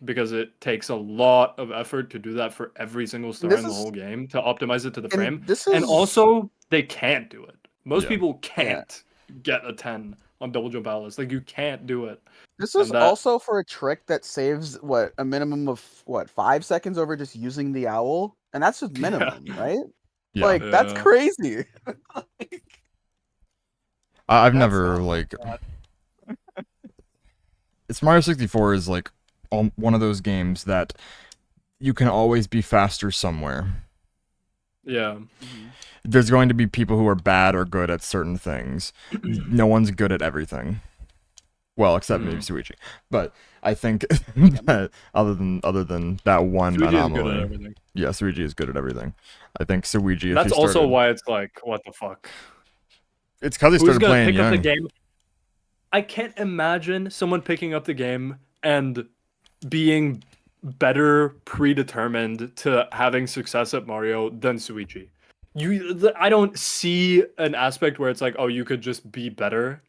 Speaker 1: because it takes a lot of effort to do that for every single
Speaker 2: And
Speaker 1: star
Speaker 2: this
Speaker 1: in the
Speaker 2: is
Speaker 1: whole game to optimize it to the
Speaker 2: and
Speaker 1: frame.
Speaker 2: this
Speaker 1: And
Speaker 2: is
Speaker 1: also they can't do it. Most
Speaker 3: Yeah.
Speaker 1: people
Speaker 2: yeah.
Speaker 1: can't get a 10 on double jump Alice. Like you can't do it.
Speaker 2: This is
Speaker 1: And that
Speaker 2: also for a trick that saves a minimum of 5 seconds over just using the owl, and that's just
Speaker 1: yeah.
Speaker 2: minimum, right?
Speaker 3: Yeah.
Speaker 2: Like that's
Speaker 1: Yeah.
Speaker 2: crazy.
Speaker 3: I've
Speaker 2: That's
Speaker 3: never
Speaker 2: oh my
Speaker 3: like
Speaker 2: god.
Speaker 3: it's Mario 64 is like one of those games that you can always be faster somewhere.
Speaker 1: Yeah.
Speaker 2: Mhm.
Speaker 3: There's going to be people who are bad or good at certain things. No one's good at everything. Well, except maybe Suichi. But I think that other than that one
Speaker 1: Suigi is good at
Speaker 3: anomaly,
Speaker 1: everything.
Speaker 3: yeah, Suichi is good at everything. I think Suigi, if
Speaker 1: That's
Speaker 3: he
Speaker 1: also
Speaker 3: started,
Speaker 1: why it's like, what the fuck?
Speaker 3: it's because he
Speaker 1: Who's
Speaker 3: started
Speaker 1: gonna
Speaker 3: playing
Speaker 1: pick up the
Speaker 3: young.
Speaker 1: game? I can't imagine someone picking up the game and being better predetermined to having success at Mario than Suichi. I don't see an aspect where it's like, oh, you could just be better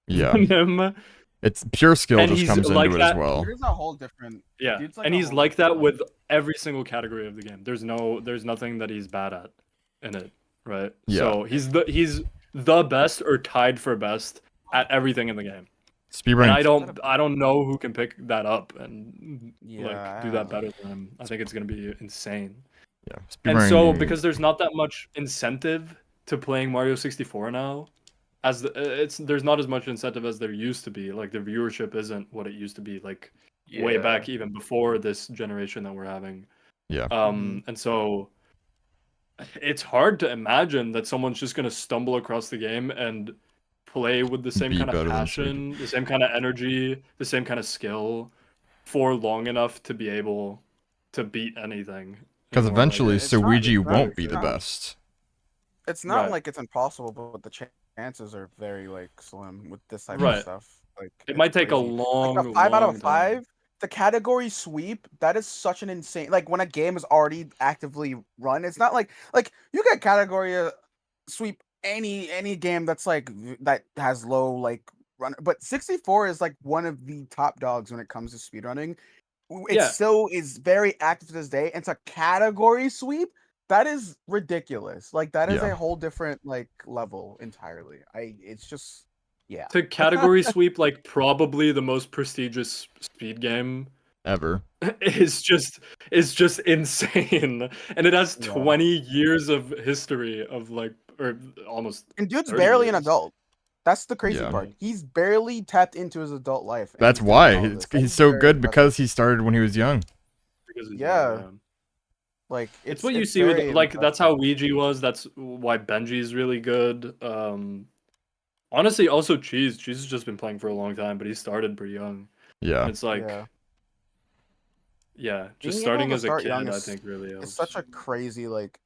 Speaker 3: Yeah,
Speaker 1: than him,
Speaker 3: it's pure skill
Speaker 1: and
Speaker 3: just
Speaker 1: he's
Speaker 3: comes
Speaker 1: like
Speaker 3: into it as
Speaker 1: that.
Speaker 3: well.
Speaker 2: Dude's a whole different.
Speaker 1: Yeah,
Speaker 2: Dude's like
Speaker 1: and
Speaker 2: a
Speaker 1: he's
Speaker 2: whole
Speaker 1: like that
Speaker 2: different
Speaker 1: with every single category of the game. There's nothing that he's bad at in it, right?
Speaker 3: Yeah,
Speaker 1: So he's the best or tied for best at everything in the game. And
Speaker 3: speedrunning.
Speaker 1: I don't know who can pick that up and like do that
Speaker 2: Yeah.
Speaker 1: better than him. I think it's gonna be insane.
Speaker 3: Yeah,
Speaker 1: And so
Speaker 3: speedrunning.
Speaker 1: because there's not that much incentive to playing Mario 64 now, there's not as much incentive as there used to be. Like the viewership isn't what it used to be like way
Speaker 2: Yeah.
Speaker 1: back even before this generation that we're having.
Speaker 3: Yeah,
Speaker 1: And so it's hard to imagine that someone's just gonna stumble across the game and play with the same
Speaker 3: be
Speaker 1: kind of
Speaker 3: better than Suichi.
Speaker 1: passion, the same kind of energy, the same kind of skill for long enough to be able to beat anything
Speaker 3: Because
Speaker 1: anymore. Like
Speaker 3: eventually
Speaker 2: It's not.
Speaker 3: Suigi
Speaker 2: It's not.
Speaker 3: won't be
Speaker 2: It's
Speaker 3: the
Speaker 2: not.
Speaker 3: best.
Speaker 2: It's not
Speaker 1: right,
Speaker 2: like it's impossible, but the chances are very like slim with this type of
Speaker 1: right.
Speaker 2: stuff. Like
Speaker 1: It
Speaker 2: it's
Speaker 1: might take a
Speaker 2: crazy. Like a
Speaker 1: long,
Speaker 2: 5 out
Speaker 1: long
Speaker 2: of
Speaker 1: time.
Speaker 2: 5, the category sweep. That is such an insane. Like when a game is already actively run, it's not like you get category sweep any game that's like that has low like run. But 64 is like one of the top dogs when it comes to speedrunning. It
Speaker 1: Yeah,
Speaker 2: still is very active to this day. It's a category sweep. That is ridiculous. Like that is
Speaker 3: Yeah,
Speaker 2: a whole different like level entirely. It's just yeah.
Speaker 1: to category sweep like probably the most prestigious speed game
Speaker 3: ever.
Speaker 1: is just insane, and it has
Speaker 2: Yeah.
Speaker 1: 20 years of history of like or almost
Speaker 2: And dude's
Speaker 1: 30
Speaker 2: barely an
Speaker 1: years.
Speaker 2: adult. That's the crazy
Speaker 3: Yeah.
Speaker 2: part. He's barely tapped into his adult life and
Speaker 3: That's
Speaker 2: he's doing
Speaker 3: why
Speaker 2: all of this. That
Speaker 3: he's
Speaker 2: is
Speaker 3: so
Speaker 2: very
Speaker 3: good
Speaker 2: impressive.
Speaker 3: because he started when he was young.
Speaker 1: Because it's
Speaker 2: Yeah.
Speaker 1: yeah.
Speaker 2: Like
Speaker 1: It's what you see with like that's how Ouija was. That's why Benji's really good. Honestly, also Cheese. Cheese has just been playing for a long time, but he started pretty young.
Speaker 3: Yeah.
Speaker 1: And it's like,
Speaker 2: yeah.
Speaker 1: just
Speaker 2: Being
Speaker 1: starting
Speaker 2: able to
Speaker 1: as a
Speaker 2: start
Speaker 1: kid,
Speaker 2: young
Speaker 1: I
Speaker 2: is
Speaker 1: think really
Speaker 2: it's
Speaker 1: helps.
Speaker 2: such a crazy like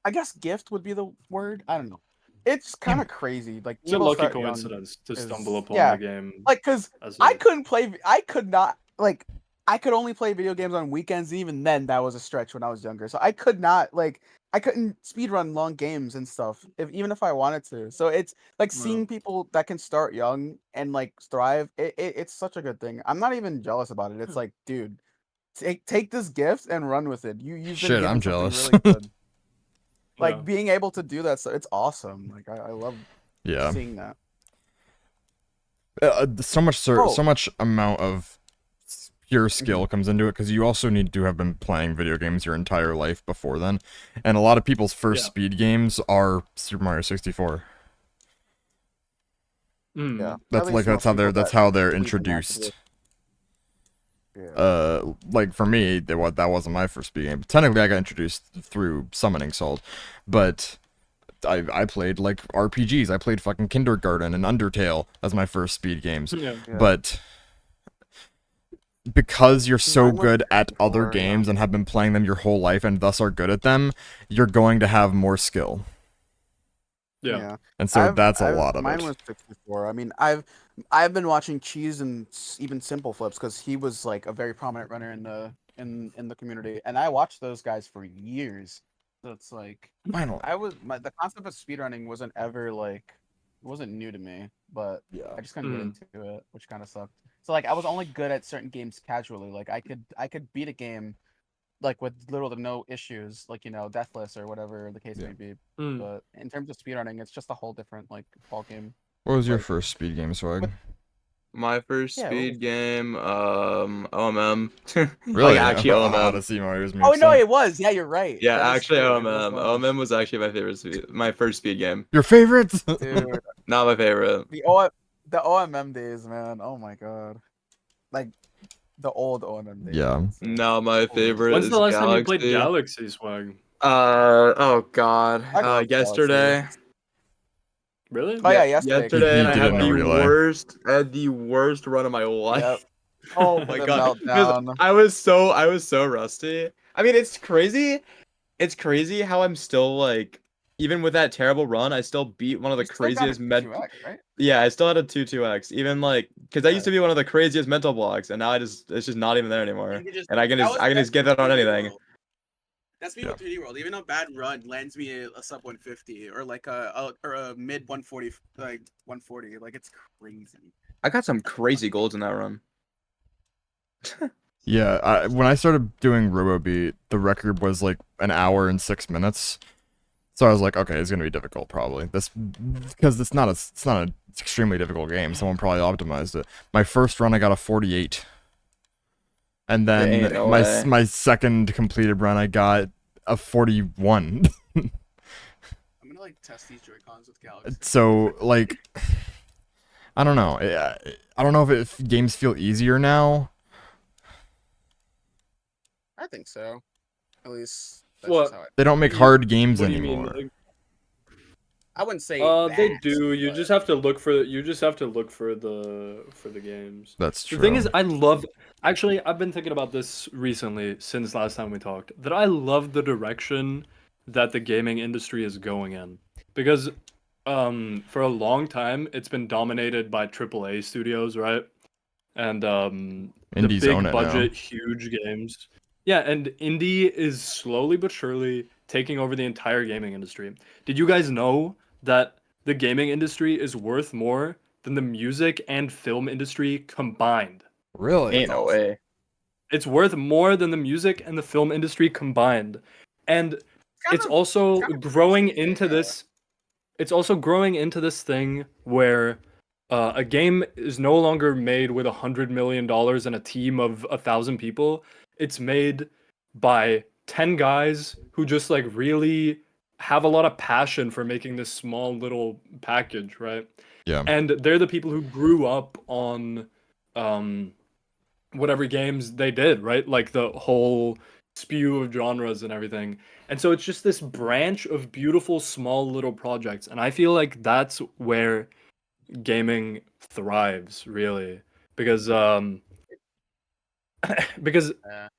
Speaker 2: I guess gift would be the word. I don't know. It's kind of crazy. Like
Speaker 1: It's a
Speaker 2: being able to
Speaker 1: lucky
Speaker 2: start young
Speaker 1: coincidence to stumble
Speaker 2: is
Speaker 1: upon the game
Speaker 2: like because
Speaker 1: as
Speaker 2: I
Speaker 1: a
Speaker 2: couldn't play. I could not like. I could only play video games on weekends. And even then, that was a stretch when I was younger. So I could not like. I couldn't speedrun long games and stuff, even if I wanted to. So it's like seeing people that can start young and like thrive. It's such a good thing. I'm not even jealous about it. It's like, dude, take this gift and run with it. You've been
Speaker 3: Shit, I'm
Speaker 2: given something
Speaker 3: jealous.
Speaker 2: really good.
Speaker 1: yeah.
Speaker 2: Like being able to do that, so it's awesome. Like I love
Speaker 3: Yeah.
Speaker 2: seeing that.
Speaker 3: So
Speaker 2: Oh,
Speaker 3: much amount of pure skill comes into it because you also need to have been playing video games your entire life before then, and a lot of people's first
Speaker 1: Yeah.
Speaker 3: speed games are Super Mario 64.
Speaker 2: yeah.
Speaker 3: That's
Speaker 2: At
Speaker 3: like
Speaker 2: least most people
Speaker 3: that's
Speaker 2: that
Speaker 3: how they're
Speaker 2: sleep and
Speaker 3: introduced.
Speaker 2: Yeah.
Speaker 3: Like for me, that wasn't my first speed game. Technically, I got introduced through Summoning Salt, but I played like RPGs. I played fucking Kindergarten and Undertale as my first speed games.
Speaker 1: Yeah.
Speaker 3: But because you're so
Speaker 2: Mine was
Speaker 3: good at other
Speaker 2: 64, yeah.
Speaker 3: games and have been playing them your whole life and thus are good at them, you're going to have more skill.
Speaker 1: Yeah.
Speaker 3: And so that's a lot of
Speaker 2: mine
Speaker 3: it.
Speaker 2: was 64. I mean, I've been watching Cheese and even Simple Flips because he was like a very prominent runner in the community, and I watched those guys for years. So it's like
Speaker 3: Finally.
Speaker 2: the concept of speedrunning wasn't ever like it wasn't new to me, but
Speaker 3: Yeah.
Speaker 2: I just couldn't get into it, which kind of sucked. So like I was only good at certain games casually. Like I could beat a game like with little to no issues, like deathless or whatever the case may be.
Speaker 1: Mm.
Speaker 2: But in terms of speedrunning, it's just a whole different like ball game.
Speaker 3: What was your
Speaker 2: Like,
Speaker 3: first speed game, Swag?
Speaker 2: But-
Speaker 4: My first
Speaker 2: Yeah, what was
Speaker 4: speed game, OMM.
Speaker 3: Really?
Speaker 4: Like
Speaker 3: Yeah.
Speaker 4: actually OMM.
Speaker 3: Odyssey Mario's
Speaker 2: Oh
Speaker 3: makes
Speaker 2: no,
Speaker 3: sense.
Speaker 2: it was. Yeah, you're right.
Speaker 4: Yeah,
Speaker 2: That is
Speaker 4: actually
Speaker 2: true. It was
Speaker 4: OMM.
Speaker 2: fun.
Speaker 4: OMM was actually my first speed game.
Speaker 3: Your favorites?
Speaker 2: Dude,
Speaker 4: Not my favorite.
Speaker 2: the OMM days, man. Oh my god. Like the old OMM days.
Speaker 3: Yeah.
Speaker 4: No, my favorite
Speaker 1: When's
Speaker 4: is
Speaker 1: the last time you played
Speaker 4: Galaxy.
Speaker 1: Galaxy, Swag?
Speaker 4: Oh god.
Speaker 2: I love
Speaker 4: Yesterday.
Speaker 2: Galaxy.
Speaker 1: Really?
Speaker 2: Oh yeah, yesterday.
Speaker 4: Yesterday, and I
Speaker 3: did it
Speaker 4: had
Speaker 3: in a relay.
Speaker 4: I had the worst run of my life.
Speaker 2: Yep.
Speaker 4: Oh my
Speaker 2: The
Speaker 4: god. 'Cause
Speaker 2: meltdown.
Speaker 4: I was so rusty. I mean, it's crazy. It's crazy how I'm still like, even with that terrible run, I still beat one of the
Speaker 2: You still got a
Speaker 4: craziest
Speaker 2: 2x, right?
Speaker 4: Yeah, I still had a 2-2x. Even like, because I used to
Speaker 2: Yeah.
Speaker 4: be one of the craziest mental blocks, and now it's just not even there anymore.
Speaker 5: You can just-
Speaker 4: And I can
Speaker 5: that
Speaker 4: just
Speaker 5: was-
Speaker 4: I can
Speaker 5: that's
Speaker 4: just get
Speaker 5: me
Speaker 4: that on
Speaker 5: with 3D
Speaker 4: anything.
Speaker 5: World. That's me
Speaker 3: Yeah.
Speaker 5: with 3D World. Even a bad run lands me a sub 150 or like a mid 140, like 140. Like it's crazy.
Speaker 4: I got some crazy golds in that run.
Speaker 3: Yeah, when I started doing RoboBeat, the record was like an hour and 6 minutes. So I was like, okay, it's gonna be difficult probably. Because it's not an extremely difficult game. Someone probably optimized it. My first run, I got a 48, and then
Speaker 4: Ain't no way.
Speaker 3: my second completed run, I got a 41.
Speaker 5: I'm gonna like test these Joy-Cons with Galaxy.
Speaker 3: So like, I don't know. I don't know if games feel easier now.
Speaker 5: I think so. At least that's
Speaker 1: What?
Speaker 5: just how
Speaker 3: They don't make
Speaker 1: You-
Speaker 3: hard games
Speaker 1: What do you mean?
Speaker 3: anymore.
Speaker 1: Like,
Speaker 5: I wouldn't say.
Speaker 1: they
Speaker 5: that,
Speaker 1: do. You
Speaker 5: but-
Speaker 1: just have to look for the games.
Speaker 3: That's true.
Speaker 1: The thing is, I love. Actually, I've been thinking about this recently since last time we talked. That I love the direction that the gaming industry is going in, because for a long time it's been dominated by AAA studios, right? And the
Speaker 3: Indies
Speaker 1: big
Speaker 3: own it now.
Speaker 1: budget, huge games. Yeah, and indie is slowly but surely taking over the entire gaming industry. Did you guys know that the gaming industry is worth more than the music and film industry combined?
Speaker 3: Really?
Speaker 4: Ain't no way.
Speaker 1: It's worth more than the music and the film industry combined. And it's also
Speaker 5: kind of
Speaker 1: growing
Speaker 5: crazy,
Speaker 1: into
Speaker 5: yeah.
Speaker 1: this. It's also growing into this thing where a game is no longer made with $100 million and a team of 1,000 people. It's made by 10 guys who just like really have a lot of passion for making this small little package, right?
Speaker 3: Yeah.
Speaker 1: And they're the people who grew up on whatever games they did, right? Like the whole spew of genres and everything. And so it's just this branch of beautiful small little projects. And I feel like that's where gaming thrives, really. Because because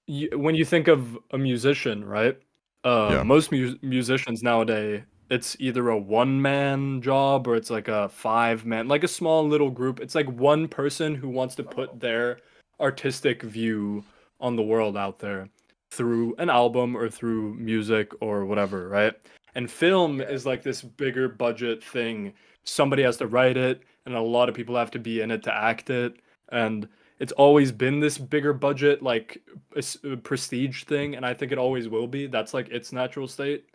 Speaker 1: when you think of a musician, right?
Speaker 3: Yeah.
Speaker 1: Most musicians nowadays, it's either a one-man job or it's like a five-man, like a small little group. It's like one person who wants to put their artistic view on the world out there through an album or through music or whatever, right? And film is like this bigger budget thing. Somebody has to write it, and a lot of people have to be in it to act it. And it's always been this bigger budget, like prestige thing, and I think it always will be. That's like its natural state.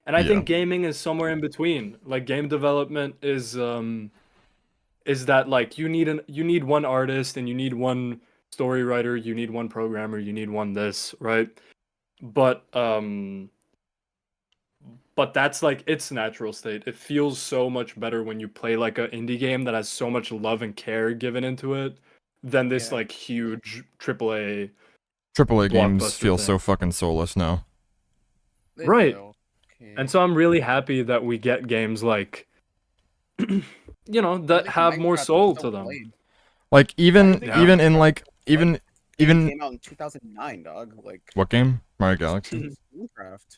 Speaker 1: And I think gaming is somewhere in between. Like game development is that like you need one artist and you need one story writer, you need one programmer, you need one this, right? But that's like its natural state. It feels so much better when you play like an indie game that has so much love and care given into it than this like huge AAA
Speaker 3: games
Speaker 1: blockbuster
Speaker 3: feel
Speaker 1: thing.
Speaker 3: so fucking soulless now.
Speaker 5: They
Speaker 1: Right.
Speaker 5: do. Okay.
Speaker 1: And so I'm really happy that we get games like that have more soul to them.
Speaker 3: Like even
Speaker 1: Yeah.
Speaker 3: even in like even
Speaker 5: Came out in 2009, dog. Like
Speaker 3: what game? Mario Galaxy?
Speaker 5: Minecraft.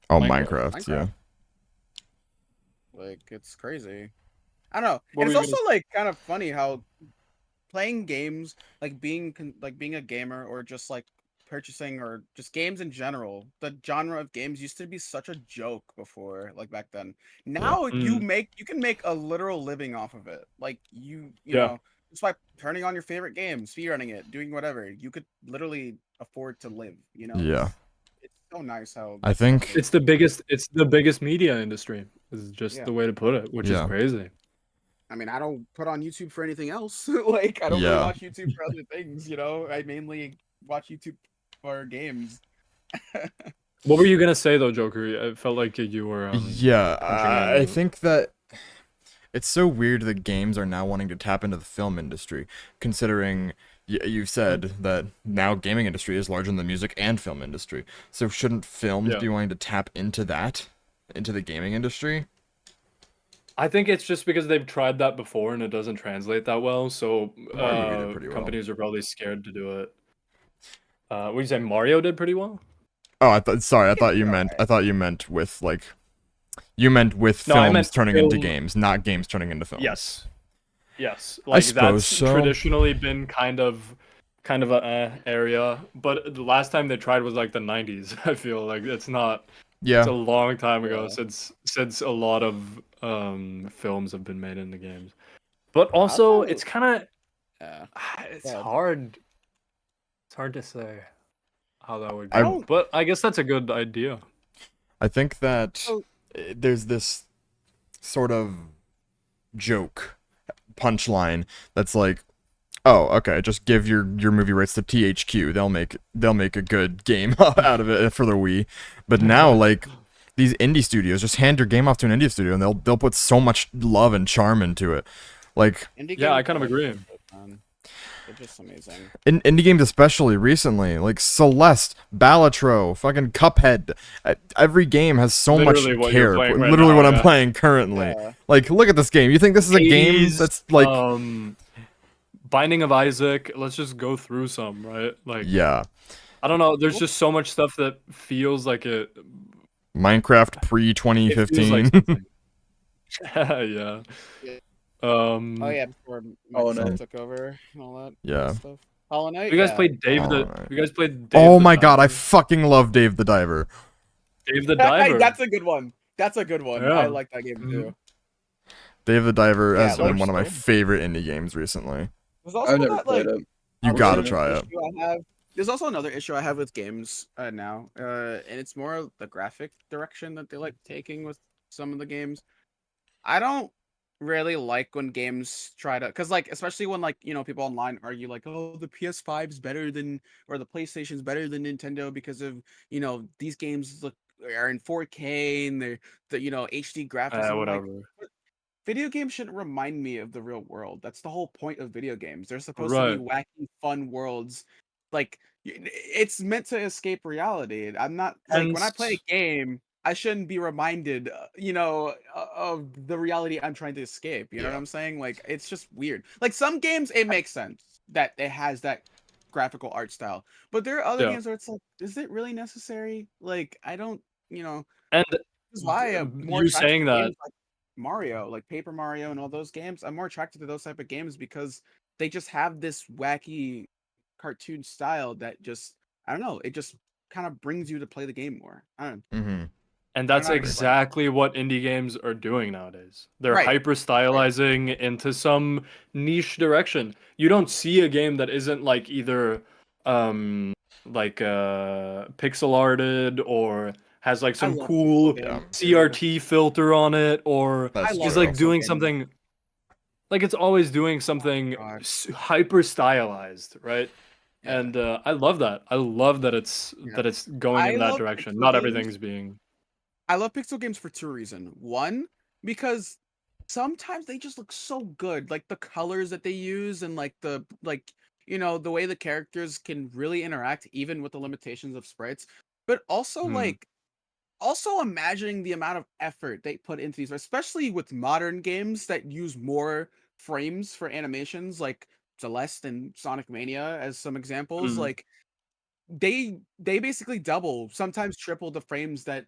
Speaker 3: Oh,
Speaker 1: Minecraft.
Speaker 3: Minecraft, yeah.
Speaker 5: Like it's crazy. I don't know.
Speaker 1: What
Speaker 5: And
Speaker 1: were
Speaker 5: it's
Speaker 1: you
Speaker 5: also like kind of funny how playing games, like being a gamer or just like purchasing or just games in general, the genre of games used to be such a joke before, like back then. Now you can make a literal living off of it. Like you
Speaker 1: Yeah.
Speaker 5: know, just by turning on your favorite game, speedrunning it, doing whatever, you could literally afford to live. You know.
Speaker 3: Yeah.
Speaker 5: It's so nice how
Speaker 3: I think
Speaker 1: It's the biggest media industry. Is just
Speaker 5: Yeah.
Speaker 1: the way to put it, which is
Speaker 3: Yeah.
Speaker 1: crazy.
Speaker 5: I mean, I don't put on YouTube for anything else. Like, I don't really
Speaker 3: Yeah.
Speaker 5: watch YouTube for other things, you know? I mainly watch YouTube for games.
Speaker 1: What were you gonna say though, Joker? I felt like you were.
Speaker 3: Yeah,
Speaker 1: punching in.
Speaker 3: I think that it's so weird that games are now wanting to tap into the film industry, considering you've said that now gaming industry is larger than the music and film industry. So shouldn't films
Speaker 1: Yeah.
Speaker 3: be wanting to tap into that, into the gaming industry?
Speaker 1: I think it's just because they've tried that before and it doesn't translate that well. So
Speaker 3: Mario did pretty well.
Speaker 1: companies are probably scared to do it. What do you say? Mario did pretty well.
Speaker 3: Oh, I thought you meant with like, you meant with
Speaker 1: No, I
Speaker 3: films
Speaker 1: meant
Speaker 3: turning into
Speaker 1: film-
Speaker 3: games, not games turning into films.
Speaker 1: Yes. Like
Speaker 3: suppose
Speaker 1: that's
Speaker 3: so.
Speaker 1: traditionally been kind of a area, but the last time they tried was like the 90s. I feel like it's not.
Speaker 3: Yeah.
Speaker 1: It's a long time ago
Speaker 5: Yeah.
Speaker 1: since a lot of films have been made into games. But also, it's kind of
Speaker 5: Yeah.
Speaker 1: it's
Speaker 5: Yeah.
Speaker 1: hard. It's hard to say how that would
Speaker 3: I
Speaker 1: go.
Speaker 5: don't-
Speaker 1: But I guess that's a good idea.
Speaker 3: I think that
Speaker 5: So-
Speaker 3: there's this sort of joke punchline that's like, oh, okay, just give your movie rights to THQ. They'll make a good game out of it for the Wii. But now, like, these indie studios, just hand your game off to an indie studio and they'll put so much love and charm into it. Like,
Speaker 5: Indie
Speaker 1: Yeah, I
Speaker 5: games
Speaker 1: kind of
Speaker 5: are
Speaker 1: agree.
Speaker 5: good, man. They're just amazing.
Speaker 3: in indie games especially recently, like Celeste, Balatro, fucking Cuphead. Every game has so
Speaker 1: Literally
Speaker 3: much
Speaker 1: what you're
Speaker 3: care.
Speaker 1: playing right
Speaker 3: Literally
Speaker 1: now,
Speaker 3: what I'm
Speaker 1: yeah.
Speaker 3: playing currently.
Speaker 5: Yeah.
Speaker 3: Like, look at this game. You think this is a game
Speaker 1: Hades,
Speaker 3: that's like,
Speaker 1: Binding of Isaac. Let's just go through some, right? Like,
Speaker 3: yeah,
Speaker 1: I don't know. There's just so much stuff that feels like it.
Speaker 3: Minecraft pre
Speaker 1: It feels
Speaker 3: 2015.
Speaker 1: like something. Yeah.
Speaker 5: Yeah.
Speaker 1: Oh
Speaker 5: Yeah, before
Speaker 4: Hollow
Speaker 5: Microsoft
Speaker 4: Knight.
Speaker 5: took over and all that
Speaker 3: Yeah.
Speaker 5: stuff. Hollow Knight.
Speaker 1: You guys
Speaker 5: yeah.
Speaker 1: played Dave
Speaker 3: Oh,
Speaker 1: the.
Speaker 3: right.
Speaker 1: You guys played. Dave
Speaker 3: Oh
Speaker 1: the
Speaker 3: my god, I
Speaker 1: Diver?
Speaker 3: fucking love Dave the Diver.
Speaker 1: Dave the Diver.
Speaker 5: That's a good one. That's a good one.
Speaker 1: Yeah.
Speaker 5: I like that game
Speaker 1: Mhm.
Speaker 5: too.
Speaker 3: Dave the Diver
Speaker 5: Yeah,
Speaker 3: has been
Speaker 5: like
Speaker 3: one of my
Speaker 5: so.
Speaker 3: favorite indie games recently.
Speaker 5: There's also
Speaker 4: I've never
Speaker 5: that,
Speaker 4: played
Speaker 5: like,
Speaker 4: it.
Speaker 3: You
Speaker 5: other
Speaker 3: gotta
Speaker 5: issue
Speaker 3: try it.
Speaker 5: I have. There's also another issue I have with games now, and it's more the graphic direction that they like taking with some of the games. I don't really like when games try to, because like especially when like people online argue like, oh, the PS5's better than, or the PlayStation's better than Nintendo because of these games are in 4K and they're the HD graphics. And I'm like,
Speaker 1: Whatever.
Speaker 5: video games shouldn't remind me of the real world. That's the whole point of video games. They're supposed
Speaker 1: Right.
Speaker 5: to be wacky, fun worlds. Like it's meant to escape reality. I'm not like when I play a game, I shouldn't be reminded, of the reality I'm trying to escape. You know what
Speaker 3: Yeah.
Speaker 5: I'm saying? Like it's just weird. Like some games, it makes sense that it has that graphical art style, but there are other
Speaker 1: Yeah.
Speaker 5: games where it's like, is it really necessary? Like I don't,
Speaker 1: And
Speaker 5: this is why I'm more
Speaker 1: you
Speaker 5: attracted
Speaker 1: saying
Speaker 5: to
Speaker 1: that.
Speaker 5: games like Mario, like Paper Mario and all those games. I'm more attracted to those type of games because they just have this wacky cartoon style that just, I don't know, it just kind of brings you to play the game more. I don't know.
Speaker 3: Mm-hmm.
Speaker 1: And that's
Speaker 5: know, like-
Speaker 1: exactly what indie games are doing nowadays. They're
Speaker 5: Right.
Speaker 1: hyper stylizing into some niche direction. You don't see a game that isn't like either pixel arted or has like some
Speaker 5: love
Speaker 1: cool
Speaker 5: pixel games,
Speaker 1: CRT filter on it, or
Speaker 3: That's
Speaker 5: love
Speaker 1: is
Speaker 3: true.
Speaker 1: like
Speaker 5: pixel
Speaker 1: doing
Speaker 5: games.
Speaker 1: something like it's always doing something
Speaker 5: God.
Speaker 1: hyper stylized, right?
Speaker 5: Yeah.
Speaker 1: And I love that. I love that it's going
Speaker 5: I
Speaker 1: in that
Speaker 5: love
Speaker 1: direction.
Speaker 5: pixel
Speaker 1: Not
Speaker 5: games.
Speaker 1: everything's being
Speaker 5: I love pixel games for two reasons. One, because sometimes they just look so good, like the colors that they use and like the the way the characters can really interact even with the limitations of sprites. But also
Speaker 1: Hmm.
Speaker 5: also imagining the amount of effort they put into these, especially with modern games that use more frames for animations, like Celeste and Sonic Mania as some examples.
Speaker 1: Mhm.
Speaker 5: Like they basically double, sometimes triple the frames that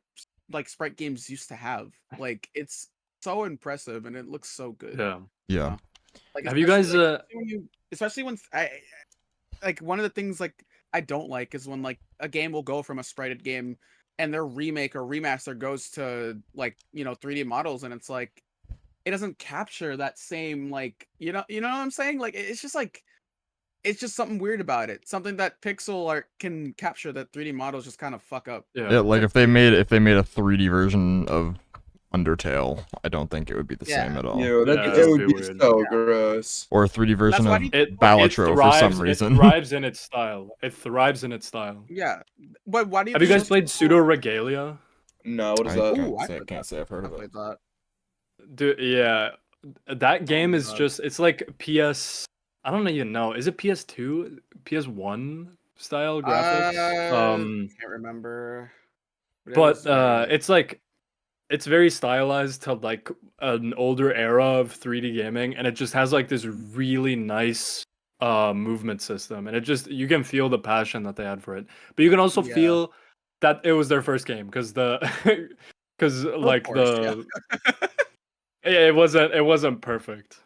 Speaker 5: like sprite games used to have. Like it's so impressive and it looks so good.
Speaker 1: Yeah.
Speaker 3: Yeah.
Speaker 5: Like
Speaker 1: Have you guys
Speaker 5: especially when I like one of the things like I don't like is when like a game will go from a sprited game and their remake or remaster goes to like 3D models, and it's like it doesn't capture that same like you know what I'm saying? Like it's just like it's just something weird about it. Something that pixel art can capture that 3D models just kind of fuck up.
Speaker 3: Yeah, like if they made a 3D version of Undertale, I don't think it would be the same at all.
Speaker 4: Yeah,
Speaker 1: Yeah,
Speaker 4: it would
Speaker 1: it'd be
Speaker 4: be
Speaker 1: weird.
Speaker 4: so gross.
Speaker 3: Or a 3D version
Speaker 5: why
Speaker 3: of
Speaker 5: do you-
Speaker 1: It
Speaker 3: Balatro for some
Speaker 1: It
Speaker 3: reason.
Speaker 1: thrives in its style. It thrives in its style.
Speaker 5: Yeah, but why do you
Speaker 1: Have you
Speaker 5: think
Speaker 1: guys
Speaker 5: most
Speaker 1: played
Speaker 5: people-
Speaker 1: Pseudo Regalia?
Speaker 4: No, what is
Speaker 3: I
Speaker 4: that?
Speaker 5: Ooh, I
Speaker 3: can't say I've heard
Speaker 5: I
Speaker 3: of it.
Speaker 5: played that.
Speaker 1: Dude, yeah, that game is
Speaker 5: God.
Speaker 1: just it's like PS. I don't even know. Is it PS2, PS1 style graphics?
Speaker 5: Can't remember. It
Speaker 1: But
Speaker 5: was very-
Speaker 1: it's like it's very stylized to like an older era of 3D gaming, and it just has like this really nice movement system, and it just you can feel the passion that they had for it. But you can also
Speaker 5: Yeah.
Speaker 1: feel that it was their first game because the because like
Speaker 5: course,
Speaker 1: the it wasn't perfect.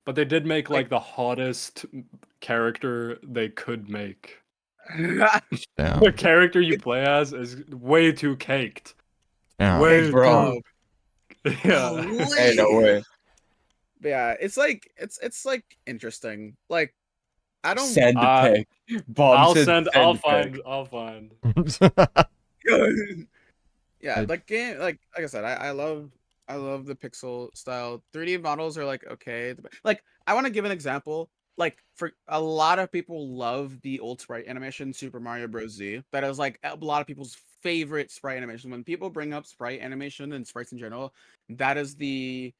Speaker 1: But they did make like the hottest character they could make.
Speaker 3: Damn.
Speaker 1: The character you play as is way too caked.
Speaker 3: Yeah.
Speaker 1: Way
Speaker 4: Hey, bro.
Speaker 1: too. Yeah.
Speaker 4: Hey, no way.
Speaker 5: Yeah, it's like it's like interesting. Like I don't
Speaker 4: Send
Speaker 1: Uh,
Speaker 4: pic. Bomb
Speaker 1: I'll
Speaker 4: said
Speaker 1: send. I'll
Speaker 4: pic.
Speaker 1: find. I'll find.
Speaker 5: yeah,
Speaker 3: I-
Speaker 5: like game like I said, I love the pixel style. 3D models are like okay. Like I want to give an example. Like for a lot of people love the old sprite animation Super Mario Bros. Z. That is like a lot of people's favorite sprite animation. When people bring up sprite animation and sprites in general, that is the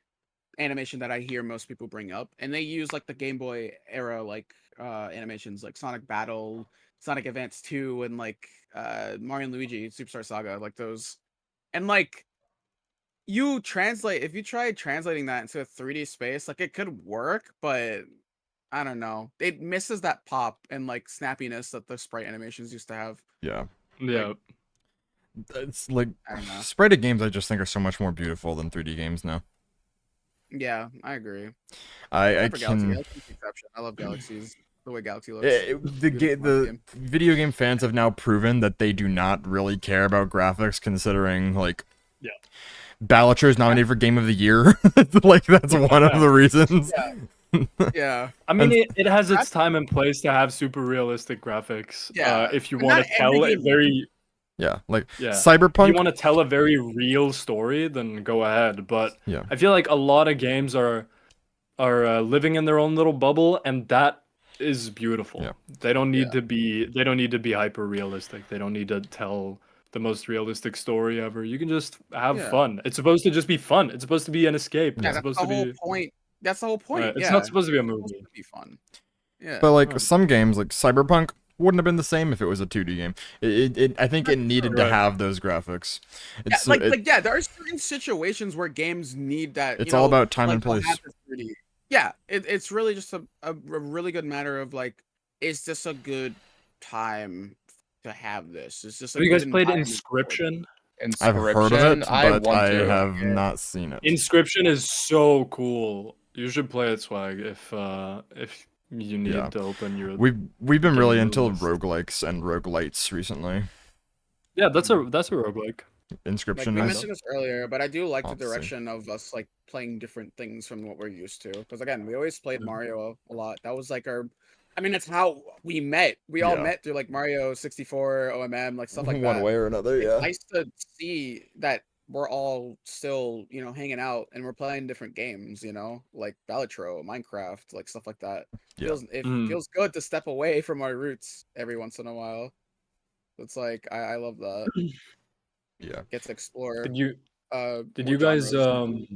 Speaker 5: animation that I hear most people bring up. And they use like the Game Boy era like animations like Sonic Battle, Sonic Advance 2, and like Mario and Luigi Superstar Saga, like those. And like you translate if you try translating that into a 3D space, like it could work, but I don't know. It misses that pop and like snappiness that the sprite animations used to have.
Speaker 3: Yeah.
Speaker 1: Yeah.
Speaker 3: It's like
Speaker 5: I don't know.
Speaker 3: sprited games I just think are so much more beautiful than 3D games now.
Speaker 5: Yeah, I agree.
Speaker 3: I
Speaker 5: Except for Galaxy.
Speaker 3: can
Speaker 5: Galaxy's the exception. I love Galaxy's the way Galaxy looks.
Speaker 3: the video game fans have now proven that they do not really care about graphics, considering like
Speaker 1: Yeah.
Speaker 3: Balatro is nominated for Game of the Year. Like that's one of the reasons.
Speaker 5: Yeah.
Speaker 1: I mean,
Speaker 3: And-
Speaker 1: it has its time and place to have super realistic graphics.
Speaker 5: Yeah,
Speaker 1: If you
Speaker 5: but
Speaker 1: want
Speaker 5: not
Speaker 1: to tell
Speaker 5: every
Speaker 1: a
Speaker 5: game-
Speaker 1: very
Speaker 3: Yeah, like
Speaker 1: yeah. If
Speaker 3: Cyberpunk.
Speaker 1: you want to tell a very real story, then go ahead. But
Speaker 3: Yeah.
Speaker 1: I feel like a lot of games are living in their own little bubble, and that is beautiful.
Speaker 3: Yeah.
Speaker 1: They don't need to be hyper realistic. They don't need to tell the most realistic story ever. You can just have
Speaker 5: Yeah.
Speaker 1: fun. It's supposed to just be fun. It's supposed to be an escape.
Speaker 5: Yeah,
Speaker 1: It's
Speaker 5: that's
Speaker 1: supposed
Speaker 5: the
Speaker 1: to
Speaker 5: whole
Speaker 1: be
Speaker 5: point. That's the whole point.
Speaker 1: right. It's
Speaker 5: yeah.
Speaker 1: not supposed to be a
Speaker 5: It's supposed
Speaker 1: movie.
Speaker 5: to be fun. Yeah.
Speaker 3: But like
Speaker 1: Right.
Speaker 3: some games, like Cyberpunk, wouldn't have been the same if it was a 2D game. I think it needed to
Speaker 1: Right.
Speaker 3: have those graphics.
Speaker 5: Yeah,
Speaker 3: It's
Speaker 5: there are certain situations where games need that.
Speaker 3: It's all about time and
Speaker 5: they'll
Speaker 3: place.
Speaker 5: have this 3D. Yeah, it's really just a really good matter of like, is this a good time to have this? Is this?
Speaker 1: Have you guys played
Speaker 5: environment for it?
Speaker 1: Inscription?
Speaker 3: I've heard of it,
Speaker 4: I
Speaker 3: but
Speaker 4: want
Speaker 3: I
Speaker 4: to.
Speaker 3: have not seen it.
Speaker 1: Inscription is so cool. You should play it, Swag, if you need
Speaker 3: Yeah.
Speaker 1: to open your.
Speaker 3: We've been really
Speaker 1: Game
Speaker 3: into
Speaker 1: list.
Speaker 3: roguelikes and roguelites recently.
Speaker 1: Yeah, that's a roguelike.
Speaker 5: Like
Speaker 3: Inscription
Speaker 5: we
Speaker 3: is
Speaker 5: mentioned this earlier, but I do like the
Speaker 3: Obviously.
Speaker 5: direction of us like playing different things from what we're used to. Because again, we always played
Speaker 1: Yeah.
Speaker 5: Mario a lot. That was like our. I mean, it's how we met. We all
Speaker 3: Yeah.
Speaker 5: met through like Mario 64, OMM, like stuff like
Speaker 3: one
Speaker 5: that.
Speaker 3: way or another.
Speaker 5: It's
Speaker 3: Yeah.
Speaker 5: nice to see that we're all still, hanging out and we're playing different games, like Balatro, Minecraft, like stuff like that.
Speaker 3: Yeah.
Speaker 5: It
Speaker 1: Mm.
Speaker 5: feels good to step away from our roots every once in a while. It's like I love that.
Speaker 3: Yeah.
Speaker 5: Get to explore.
Speaker 1: Did you
Speaker 5: More
Speaker 1: you guys
Speaker 5: genres.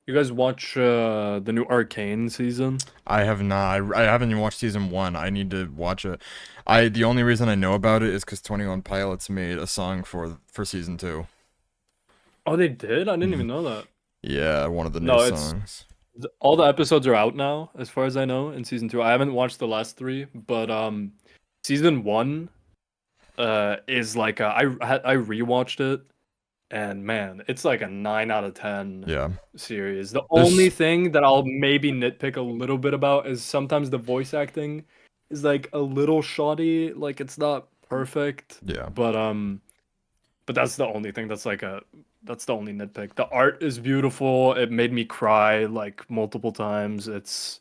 Speaker 1: you guys watch the new Arcane season?
Speaker 3: I have not. I haven't even watched season 1. I need to watch it. The only reason I know about it is because 21 Pilots made a song for season 2.
Speaker 1: Oh, they did? I didn't even know that.
Speaker 3: Yeah, one of the new
Speaker 1: No, it's-
Speaker 3: songs.
Speaker 1: All the episodes are out now, as far as I know, in season 2. I haven't watched the last 3, but season 1 is like I rewatched it, and man, it's like a 9 out of 10
Speaker 3: Yeah.
Speaker 1: series. The
Speaker 3: There's-
Speaker 1: only thing that I'll maybe nitpick a little bit about is sometimes the voice acting is like a little shoddy. Like it's not perfect.
Speaker 3: Yeah.
Speaker 1: But that's the only thing that's the only nitpick. The art is beautiful. It made me cry like multiple times. It's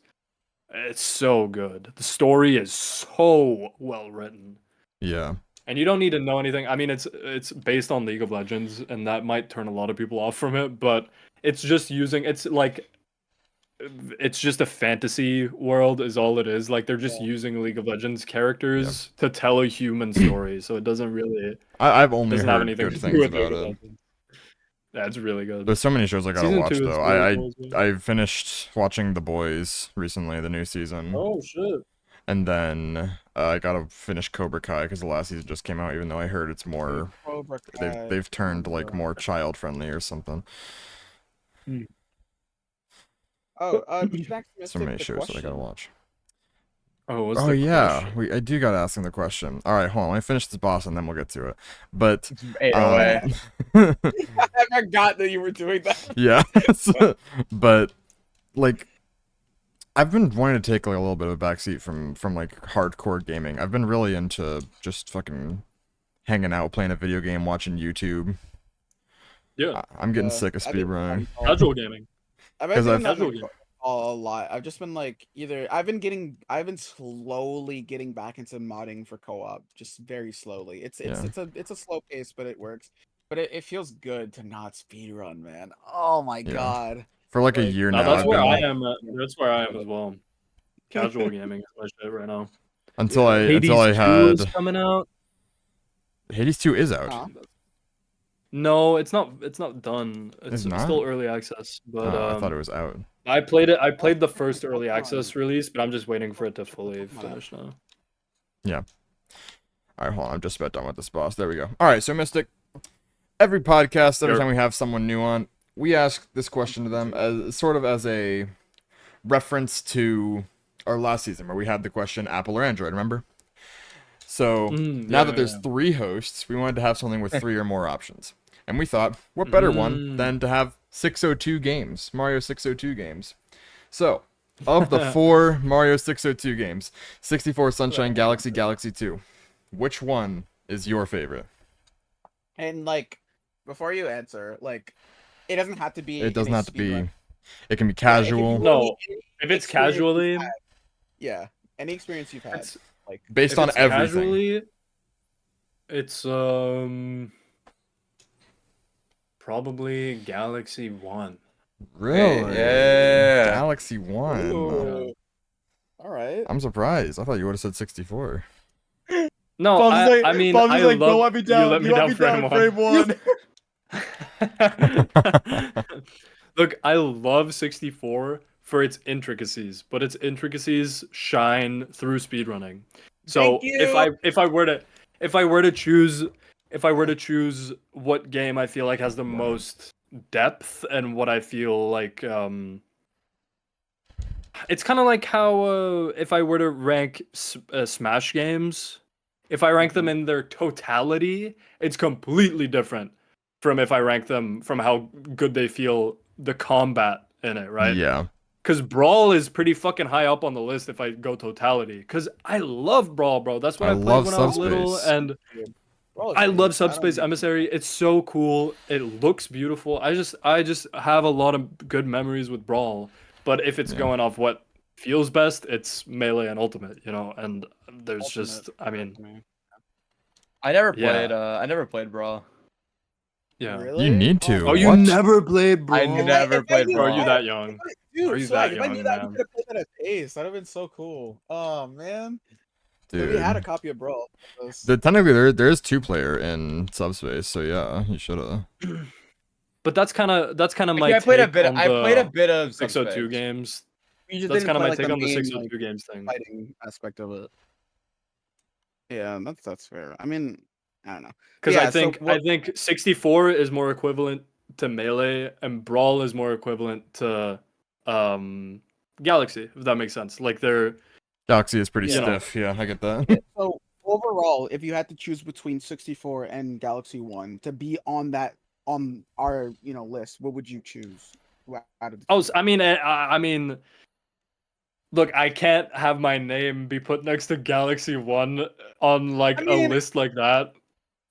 Speaker 1: so good. The story is so well written.
Speaker 3: Yeah.
Speaker 1: And you don't need to know anything. I mean, it's based on League of Legends, and that might turn a lot of people off from it, but it's just it's just a fantasy world is all it is. Like they're just using League of Legends characters to tell a human story, so it doesn't really
Speaker 3: I've only
Speaker 1: doesn't have
Speaker 3: heard
Speaker 1: anything
Speaker 3: good
Speaker 1: to do
Speaker 3: things
Speaker 1: with
Speaker 3: about
Speaker 1: League of
Speaker 3: it.
Speaker 1: Legends. Yeah, it's really good.
Speaker 3: There's so many shows I gotta
Speaker 1: Season
Speaker 3: watch
Speaker 1: 2 is
Speaker 3: though.
Speaker 1: really cool as well.
Speaker 3: I finished watching The Boys recently, the new season,
Speaker 1: Oh shit.
Speaker 3: and then I gotta finish Cobra Kai because the last season just came out. Even though I heard it's more,
Speaker 2: Cobra Kai.
Speaker 3: they've turned like more child friendly or something.
Speaker 2: Oh, you should ask
Speaker 3: So
Speaker 2: Mystic
Speaker 3: many
Speaker 2: the
Speaker 3: shows that I gotta
Speaker 2: question.
Speaker 3: watch.
Speaker 1: Oh, what's
Speaker 3: Oh
Speaker 1: the
Speaker 3: yeah,
Speaker 1: question?
Speaker 3: I do gotta ask him the question. All right, hold on. Let me finish this boss and then we'll get to it. But
Speaker 4: 808.
Speaker 5: I forgot that you were doing that.
Speaker 3: yeah, but like I've been wanting to take like a little bit of a backseat from like hardcore gaming. I've been really into just fucking hanging out, playing a video game, watching YouTube.
Speaker 1: Yeah,
Speaker 3: I'm getting sick of
Speaker 2: I've been
Speaker 3: speedrunning.
Speaker 1: casual gaming.
Speaker 2: I've
Speaker 3: 'Cause
Speaker 2: been
Speaker 3: I've-
Speaker 2: doing
Speaker 1: Casual
Speaker 2: that
Speaker 1: game.
Speaker 2: a lot. I've just been like I've been slowly getting back into modding for co-op, just very slowly. It's
Speaker 3: Yeah.
Speaker 2: it's a slow pace, but it works. But it feels good to not speedrun, man. Oh my
Speaker 3: Yeah.
Speaker 2: god.
Speaker 3: For like a
Speaker 2: Like,
Speaker 3: year
Speaker 1: No,
Speaker 3: now,
Speaker 1: that's
Speaker 3: I've
Speaker 1: where
Speaker 3: been
Speaker 1: I am. That's where I am as well. Casual gaming is my shit right now.
Speaker 3: until I
Speaker 1: Hades 2 is
Speaker 3: had
Speaker 1: coming out.
Speaker 3: Hades 2 is out.
Speaker 2: Huh?
Speaker 1: No, it's not. It's not done. It's
Speaker 3: not?
Speaker 1: still early access. But
Speaker 3: Oh, I thought it was out.
Speaker 1: I played it. I played the first early access release, but I'm just waiting for it to fully finish now.
Speaker 3: All right, hold on. I'm just about done with this boss. There we go. All right, so Mystic, every podcast, every
Speaker 1: Sure.
Speaker 3: time we have someone new on, we ask this question to them as sort of as a reference to our last season where we had the question Apple or Android, remember? So now that there's 3 hosts, we wanted to have something with 3 or more options. And we thought, what better one than to have 602 games, Mario 602 games. So, of the 4 Mario 602 games, 64, Sunshine, Galaxy, Galaxy 2, which one is your favorite?
Speaker 2: And like before you answer, like it doesn't have to be
Speaker 3: It doesn't
Speaker 2: in a
Speaker 3: have to be.
Speaker 2: speedrun.
Speaker 3: It can be
Speaker 2: Yeah, it can
Speaker 3: casual,
Speaker 2: be
Speaker 1: No,
Speaker 2: any
Speaker 1: if it's
Speaker 2: experience you've
Speaker 1: casually,
Speaker 2: had. Yeah, any experience you've had.
Speaker 1: it's
Speaker 2: Like
Speaker 3: based
Speaker 1: if
Speaker 3: on
Speaker 1: it's
Speaker 3: everything.
Speaker 1: casually, it's probably Galaxy 1.
Speaker 3: Really?
Speaker 4: Yeah.
Speaker 3: Galaxy 1.
Speaker 2: Ooh. All right.
Speaker 3: I'm surprised. I thought you would have said 64.
Speaker 1: No,
Speaker 4: Bob's like,
Speaker 1: I mean,
Speaker 4: Bob's
Speaker 1: I
Speaker 4: like,
Speaker 1: love
Speaker 4: don't let me down.
Speaker 1: you let me down frame
Speaker 4: frame 1.
Speaker 1: Look, I love 64 for its intricacies, but its intricacies shine through speedrunning. So
Speaker 2: Thank you.
Speaker 1: if I were to choose what game I feel like has the most depth and what I feel like it's kind of like how if I were to rank Smash games, if I rank them in their totality, it's completely different from if I rank them from how good they feel the combat in it, right?
Speaker 3: Yeah.
Speaker 1: Because Brawl is pretty fucking high up on the list if I go totality. Because I love Brawl, bro. That's what
Speaker 3: I
Speaker 1: I played
Speaker 3: love
Speaker 1: when I was little,
Speaker 3: Subspace.
Speaker 1: and
Speaker 2: Bro,
Speaker 1: I love
Speaker 2: don't
Speaker 1: Subspace
Speaker 2: need-
Speaker 1: Emissary. It's so cool. It looks beautiful. I just have a lot of good memories with Brawl. But if it's
Speaker 3: Yeah.
Speaker 1: going off what feels best, it's Melee and Ultimate, you know. And there's just, I mean,
Speaker 4: I never
Speaker 1: Yeah.
Speaker 4: played Brawl.
Speaker 1: yeah.
Speaker 2: Really?
Speaker 3: You need to.
Speaker 1: Oh, you
Speaker 3: What?
Speaker 1: never played Brawl?
Speaker 4: I never
Speaker 2: If I
Speaker 4: played
Speaker 2: knew
Speaker 1: Or are
Speaker 4: Brawl.
Speaker 1: you that young?
Speaker 2: Dude,
Speaker 1: Are you
Speaker 2: swag,
Speaker 1: that
Speaker 2: if I knew
Speaker 1: young,
Speaker 2: that, we
Speaker 1: man?
Speaker 2: could have played that at pace. That'd have been so cool. Oh man. Dude.
Speaker 3: Dude.
Speaker 2: We had a copy of Brawl.
Speaker 3: Technically, there is 2-player in Subspace, so yeah, you should have.
Speaker 1: But that's kind of my
Speaker 4: Okay, I played a
Speaker 1: take
Speaker 4: bit.
Speaker 1: on
Speaker 4: I played a bit of
Speaker 1: 602
Speaker 4: Subspace.
Speaker 1: games.
Speaker 2: You just
Speaker 1: That's
Speaker 2: didn't
Speaker 1: kind of
Speaker 2: play,
Speaker 1: my
Speaker 2: like,
Speaker 1: take
Speaker 2: the
Speaker 1: on the
Speaker 2: main,
Speaker 1: 602
Speaker 2: like,
Speaker 1: games thing.
Speaker 2: fighting aspect of it. Yeah, that's fair. I mean, I don't know.
Speaker 1: Because
Speaker 2: Yeah,
Speaker 1: I think
Speaker 2: so what-
Speaker 1: 64 is more equivalent to Melee, and Brawl is more equivalent to Galaxy, if that makes sense. Like they're
Speaker 3: Galaxy is pretty
Speaker 1: You know.
Speaker 3: stiff. Yeah, I get that.
Speaker 2: Yeah, so overall, if you had to choose between 64 and Galaxy 1 to be on our list, what would you choose? Out of the two?
Speaker 1: I mean Look, I can't have my name be put next to Galaxy 1 on like
Speaker 2: I
Speaker 1: a
Speaker 2: mean,
Speaker 1: list like that.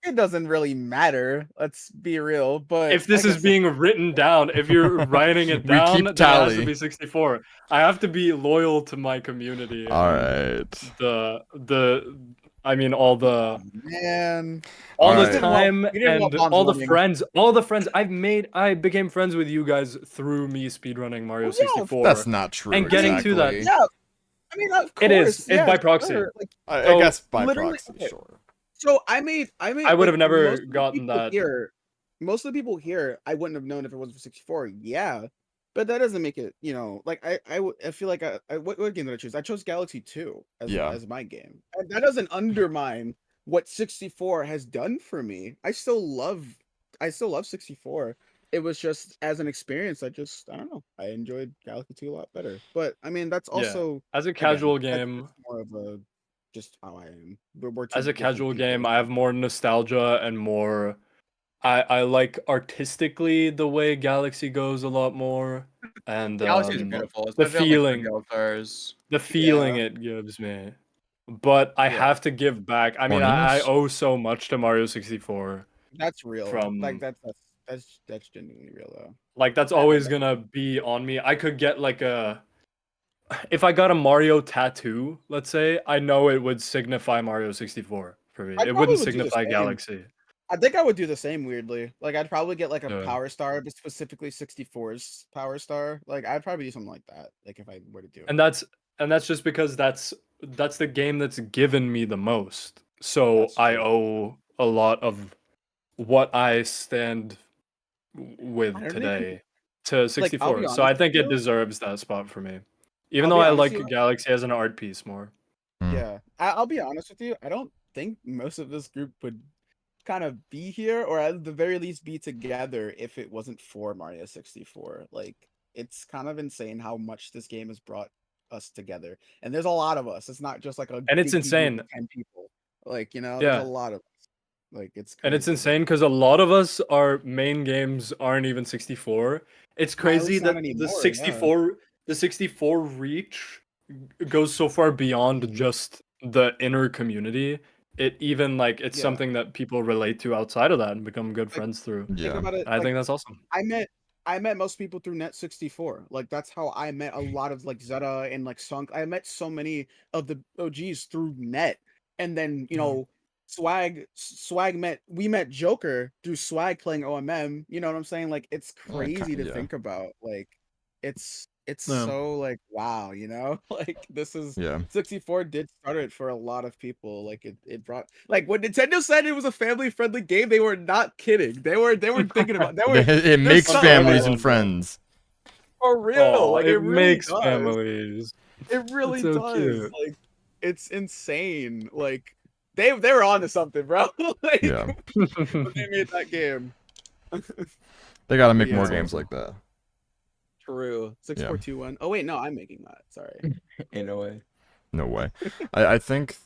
Speaker 2: it doesn't really matter. Let's be real. But
Speaker 1: If this
Speaker 2: like I
Speaker 1: is
Speaker 2: said,
Speaker 1: being written down, if you're writing it
Speaker 3: We
Speaker 1: down,
Speaker 3: keep
Speaker 1: then it has to
Speaker 3: tally.
Speaker 1: be 64. I have to be loyal to my community
Speaker 3: All
Speaker 1: and
Speaker 3: right.
Speaker 1: I mean all the
Speaker 2: man,
Speaker 1: all
Speaker 3: All
Speaker 1: the
Speaker 2: we
Speaker 3: right.
Speaker 2: did well.
Speaker 1: time
Speaker 2: We did well
Speaker 1: and
Speaker 2: bonds
Speaker 1: all the
Speaker 2: running.
Speaker 1: friends I became friends with you guys through me speedrunning Mario
Speaker 2: Well, yeah,
Speaker 1: 64
Speaker 3: That's not true.
Speaker 1: and getting to that.
Speaker 3: exactly.
Speaker 2: yeah. I mean, of
Speaker 1: It is.
Speaker 2: course,
Speaker 1: It's
Speaker 2: yeah,
Speaker 1: by proxy.
Speaker 2: sure. Like,
Speaker 3: I
Speaker 1: So,
Speaker 3: guess by
Speaker 2: literally,
Speaker 3: proxy,
Speaker 2: okay.
Speaker 3: sure.
Speaker 2: So I made
Speaker 1: I would have
Speaker 2: like,
Speaker 1: never
Speaker 2: most of the
Speaker 1: gotten
Speaker 2: people
Speaker 1: that.
Speaker 2: here. Most of the people here, I wouldn't have known if it wasn't for 64. Yeah, but that doesn't make it. Like I feel like what game did I choose? I chose Galaxy 2
Speaker 3: Yeah.
Speaker 2: as my game, and that doesn't undermine what 64 has done for me. I still love 64. It was just as an experience. I don't know. I enjoyed Galaxy 2 a lot better. But I mean, that's
Speaker 1: Yeah.
Speaker 2: also
Speaker 1: As a
Speaker 2: again,
Speaker 1: casual
Speaker 2: that's
Speaker 1: game,
Speaker 2: just more of a just how I am. We're two
Speaker 1: as a
Speaker 2: different
Speaker 1: casual
Speaker 2: people.
Speaker 1: game, I have more nostalgia and more I like artistically the way Galaxy goes a lot more and
Speaker 5: Galaxy is beautiful,
Speaker 1: the
Speaker 5: especially on like
Speaker 1: feeling
Speaker 5: Ringo cars.
Speaker 1: the feeling
Speaker 2: Yeah.
Speaker 1: it gives me. But I
Speaker 2: Yeah.
Speaker 1: have to give back. I mean, I
Speaker 3: Corniness?
Speaker 1: owe so much to Mario 64
Speaker 2: That's real. Like
Speaker 1: from
Speaker 2: that's genuinely real though.
Speaker 1: like that's always gonna be on me. I could get like a if I got a Mario tattoo, let's say, I know it would signify Mario 64 for me.
Speaker 2: I
Speaker 1: It
Speaker 2: probably
Speaker 1: wouldn't
Speaker 2: would do the
Speaker 1: signify
Speaker 2: same.
Speaker 1: Galaxy.
Speaker 2: I think I would do the same weirdly. Like I'd probably get like a
Speaker 1: Yeah.
Speaker 2: power star, but specifically 64's power star. Like I'd probably do something like that. Like if I were to do it.
Speaker 1: And that's just because that's the game that's given me the most. So
Speaker 2: That's
Speaker 1: I
Speaker 2: true.
Speaker 1: owe a lot of what I stand with
Speaker 2: I don't even
Speaker 1: today to
Speaker 2: like I'll be
Speaker 1: 64. So
Speaker 2: honest
Speaker 1: I think
Speaker 2: with
Speaker 1: it
Speaker 2: you.
Speaker 1: deserves that spot for me. Even
Speaker 2: I'll
Speaker 1: though
Speaker 2: be
Speaker 1: I
Speaker 2: honest
Speaker 1: like
Speaker 2: with you.
Speaker 1: Galaxy as an art piece more.
Speaker 2: Yeah. I'll be honest with you. I don't think most of this group would kind of be here, or at the very least be together if it wasn't for Mario 64. Like it's kind of insane how much this game has brought us together. And there's a lot of us. It's not just like a
Speaker 1: And it's
Speaker 2: goofy group
Speaker 1: insane.
Speaker 2: of 10 people. Like, there's a
Speaker 1: Yeah.
Speaker 2: lot of us. Like it's
Speaker 1: And it's
Speaker 2: crazy.
Speaker 1: insane because a lot of us, our main games aren't even 64. It's
Speaker 2: Well, at
Speaker 1: crazy
Speaker 2: least not
Speaker 1: that
Speaker 2: anymore, yeah.
Speaker 1: the 64 reach goes so far beyond
Speaker 2: Mhm.
Speaker 1: just the inner community. It even like it's
Speaker 2: Yeah.
Speaker 1: something that people relate to outside of that and become good friends through.
Speaker 2: Think
Speaker 3: Yeah.
Speaker 2: about it.
Speaker 1: And I
Speaker 2: Like
Speaker 1: think that's awesome.
Speaker 2: I met most people through Net 64. Like that's how I met a lot of like Zeta and like Sunk. I met so many of the OGs through Net. And then, we met Joker through Swag playing OMM. You know what I'm saying? Like it's crazy to
Speaker 3: yeah.
Speaker 2: think about. Like it's
Speaker 1: Yeah.
Speaker 2: so like wow, Like this is
Speaker 3: Yeah.
Speaker 2: 64 did start it for a lot of people. Like it brought like when Nintendo said it was a family friendly game, they were not kidding. They were thinking about
Speaker 3: It makes
Speaker 2: something
Speaker 3: families
Speaker 2: about
Speaker 3: and friends.
Speaker 2: for real.
Speaker 1: Oh,
Speaker 2: Like
Speaker 1: it
Speaker 2: it really
Speaker 1: makes
Speaker 2: does.
Speaker 1: families.
Speaker 2: It really
Speaker 1: so
Speaker 2: does.
Speaker 1: cute.
Speaker 2: Like it's insane. Like they were onto something, bro. Like
Speaker 3: Yeah.
Speaker 2: when they made that game.
Speaker 3: They gotta make
Speaker 2: Yeah.
Speaker 3: more games like that.
Speaker 2: True. 6421. Oh wait, no, I'm making that. Sorry.
Speaker 5: In a way.
Speaker 3: No way. I think.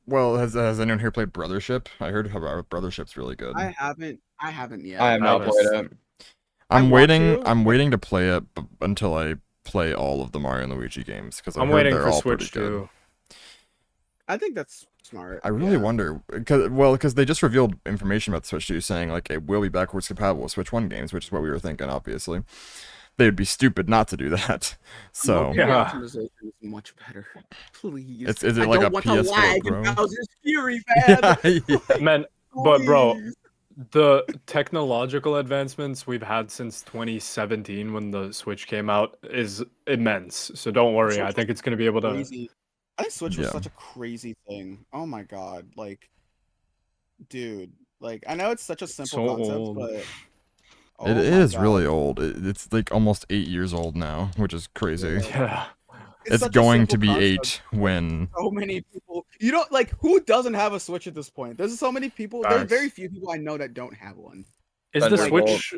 Speaker 3: Well, has anyone here played Brothership? I heard Brothership's really good.
Speaker 2: I haven't yet.
Speaker 5: I have not
Speaker 1: Haven't.
Speaker 5: played it.
Speaker 2: I
Speaker 3: I'm
Speaker 2: want
Speaker 3: waiting.
Speaker 2: to,
Speaker 3: I'm
Speaker 2: but-
Speaker 3: waiting to play it until I play all of the Mario and Luigi games because
Speaker 1: I'm
Speaker 3: heard
Speaker 1: waiting
Speaker 3: they're
Speaker 1: for
Speaker 3: all
Speaker 1: Switch
Speaker 3: pretty good.
Speaker 1: too.
Speaker 2: I think that's smart.
Speaker 3: I really wonder because they just revealed information about the Switch 2 saying like it will be backwards compatible with Switch 1 games, which is what we were thinking. Obviously, they would be stupid not to do that. So
Speaker 1: Yeah.
Speaker 2: Optimization is much better. Please.
Speaker 3: is it
Speaker 2: I
Speaker 3: like a
Speaker 2: don't want the
Speaker 3: PS4
Speaker 2: lag
Speaker 3: Pro?
Speaker 2: in Bowser's Fury, man.
Speaker 3: Yeah.
Speaker 1: Man, but bro,
Speaker 2: Please.
Speaker 1: the technological advancements we've had since 2017 when the Switch came out is immense. So don't worry.
Speaker 2: Switch
Speaker 1: I
Speaker 2: was
Speaker 1: think it's going to be able to.
Speaker 2: Crazy. I think Switch was
Speaker 3: Yeah.
Speaker 2: such a crazy thing. Oh my god. Like, dude. Like, I know it's such a simple
Speaker 1: So
Speaker 2: concept,
Speaker 1: old.
Speaker 2: but
Speaker 3: It
Speaker 2: oh my
Speaker 3: is
Speaker 2: God.
Speaker 3: really old. It's like almost 8 years old now, which is crazy.
Speaker 1: Yeah.
Speaker 3: It's
Speaker 2: such a
Speaker 3: going to
Speaker 2: simple
Speaker 3: be
Speaker 2: concept.
Speaker 3: 8 when.
Speaker 2: So many people. You don't like who doesn't have a Switch at this point? There's so many people. There's
Speaker 1: Facts.
Speaker 2: very few people I know that don't have one.
Speaker 1: Is the
Speaker 5: Thunderbolt.
Speaker 1: Switch?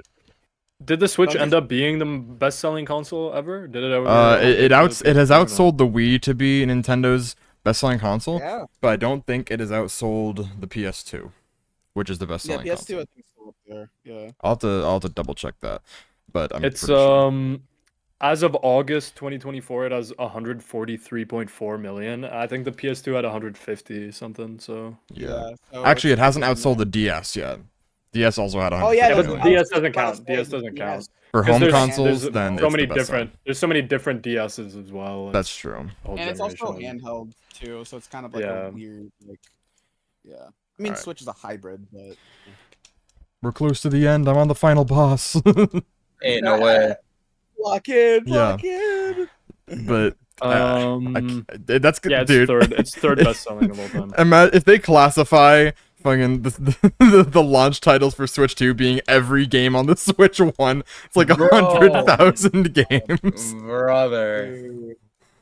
Speaker 1: Did the Switch
Speaker 2: Thunder-
Speaker 1: end up being the best-selling console ever? Did it ever?
Speaker 3: It has
Speaker 1: I don't know.
Speaker 3: outsold the Wii to be Nintendo's best-selling console,
Speaker 2: Yeah.
Speaker 3: but I don't think it has outsold the PS2, which is the
Speaker 2: Yeah,
Speaker 3: best-selling
Speaker 2: PS2
Speaker 3: console.
Speaker 2: I think is still up there. Yeah.
Speaker 3: I'll have to double check that, but I'm
Speaker 1: It's
Speaker 3: pretty sure.
Speaker 1: as of August 2024, it has 143.4 million. I think the PS2 had 150 something. So
Speaker 3: Yeah.
Speaker 2: so
Speaker 3: Actually, it
Speaker 2: it's
Speaker 3: hasn't
Speaker 2: bigger than
Speaker 3: outsold the DS yet. DS also had
Speaker 2: Oh, yeah,
Speaker 3: 150
Speaker 1: yeah, but
Speaker 2: that's
Speaker 1: the
Speaker 2: what I
Speaker 3: million.
Speaker 2: was
Speaker 1: DS doesn't
Speaker 2: about to
Speaker 1: count.
Speaker 2: say,
Speaker 1: DS
Speaker 2: the
Speaker 1: doesn't count.
Speaker 2: DS.
Speaker 3: For
Speaker 1: 'Cause
Speaker 3: home
Speaker 1: there's
Speaker 3: consoles,
Speaker 2: there's
Speaker 3: then
Speaker 1: so
Speaker 3: it's
Speaker 1: many
Speaker 3: the best seller.
Speaker 1: different. There's so many different DSs as well.
Speaker 3: That's true.
Speaker 1: whole
Speaker 2: And it's also
Speaker 1: generation of-
Speaker 2: handheld too, so it's kind of like
Speaker 1: Yeah.
Speaker 2: a weird, like, yeah. I mean,
Speaker 3: Alright.
Speaker 2: Switch is a hybrid, but
Speaker 3: We're close to the end. I'm on the final boss.
Speaker 4: Ain't no way.
Speaker 2: lock in,
Speaker 3: Yeah.
Speaker 2: lock in.
Speaker 3: But that's good,
Speaker 1: Yeah, it's
Speaker 3: dude.
Speaker 1: third. It's third best selling of all time.
Speaker 3: If they classify fucking the launch titles for Switch 2 being every game on the Switch 1, it's like
Speaker 4: Bro.
Speaker 3: 100,000 games.
Speaker 4: Brother.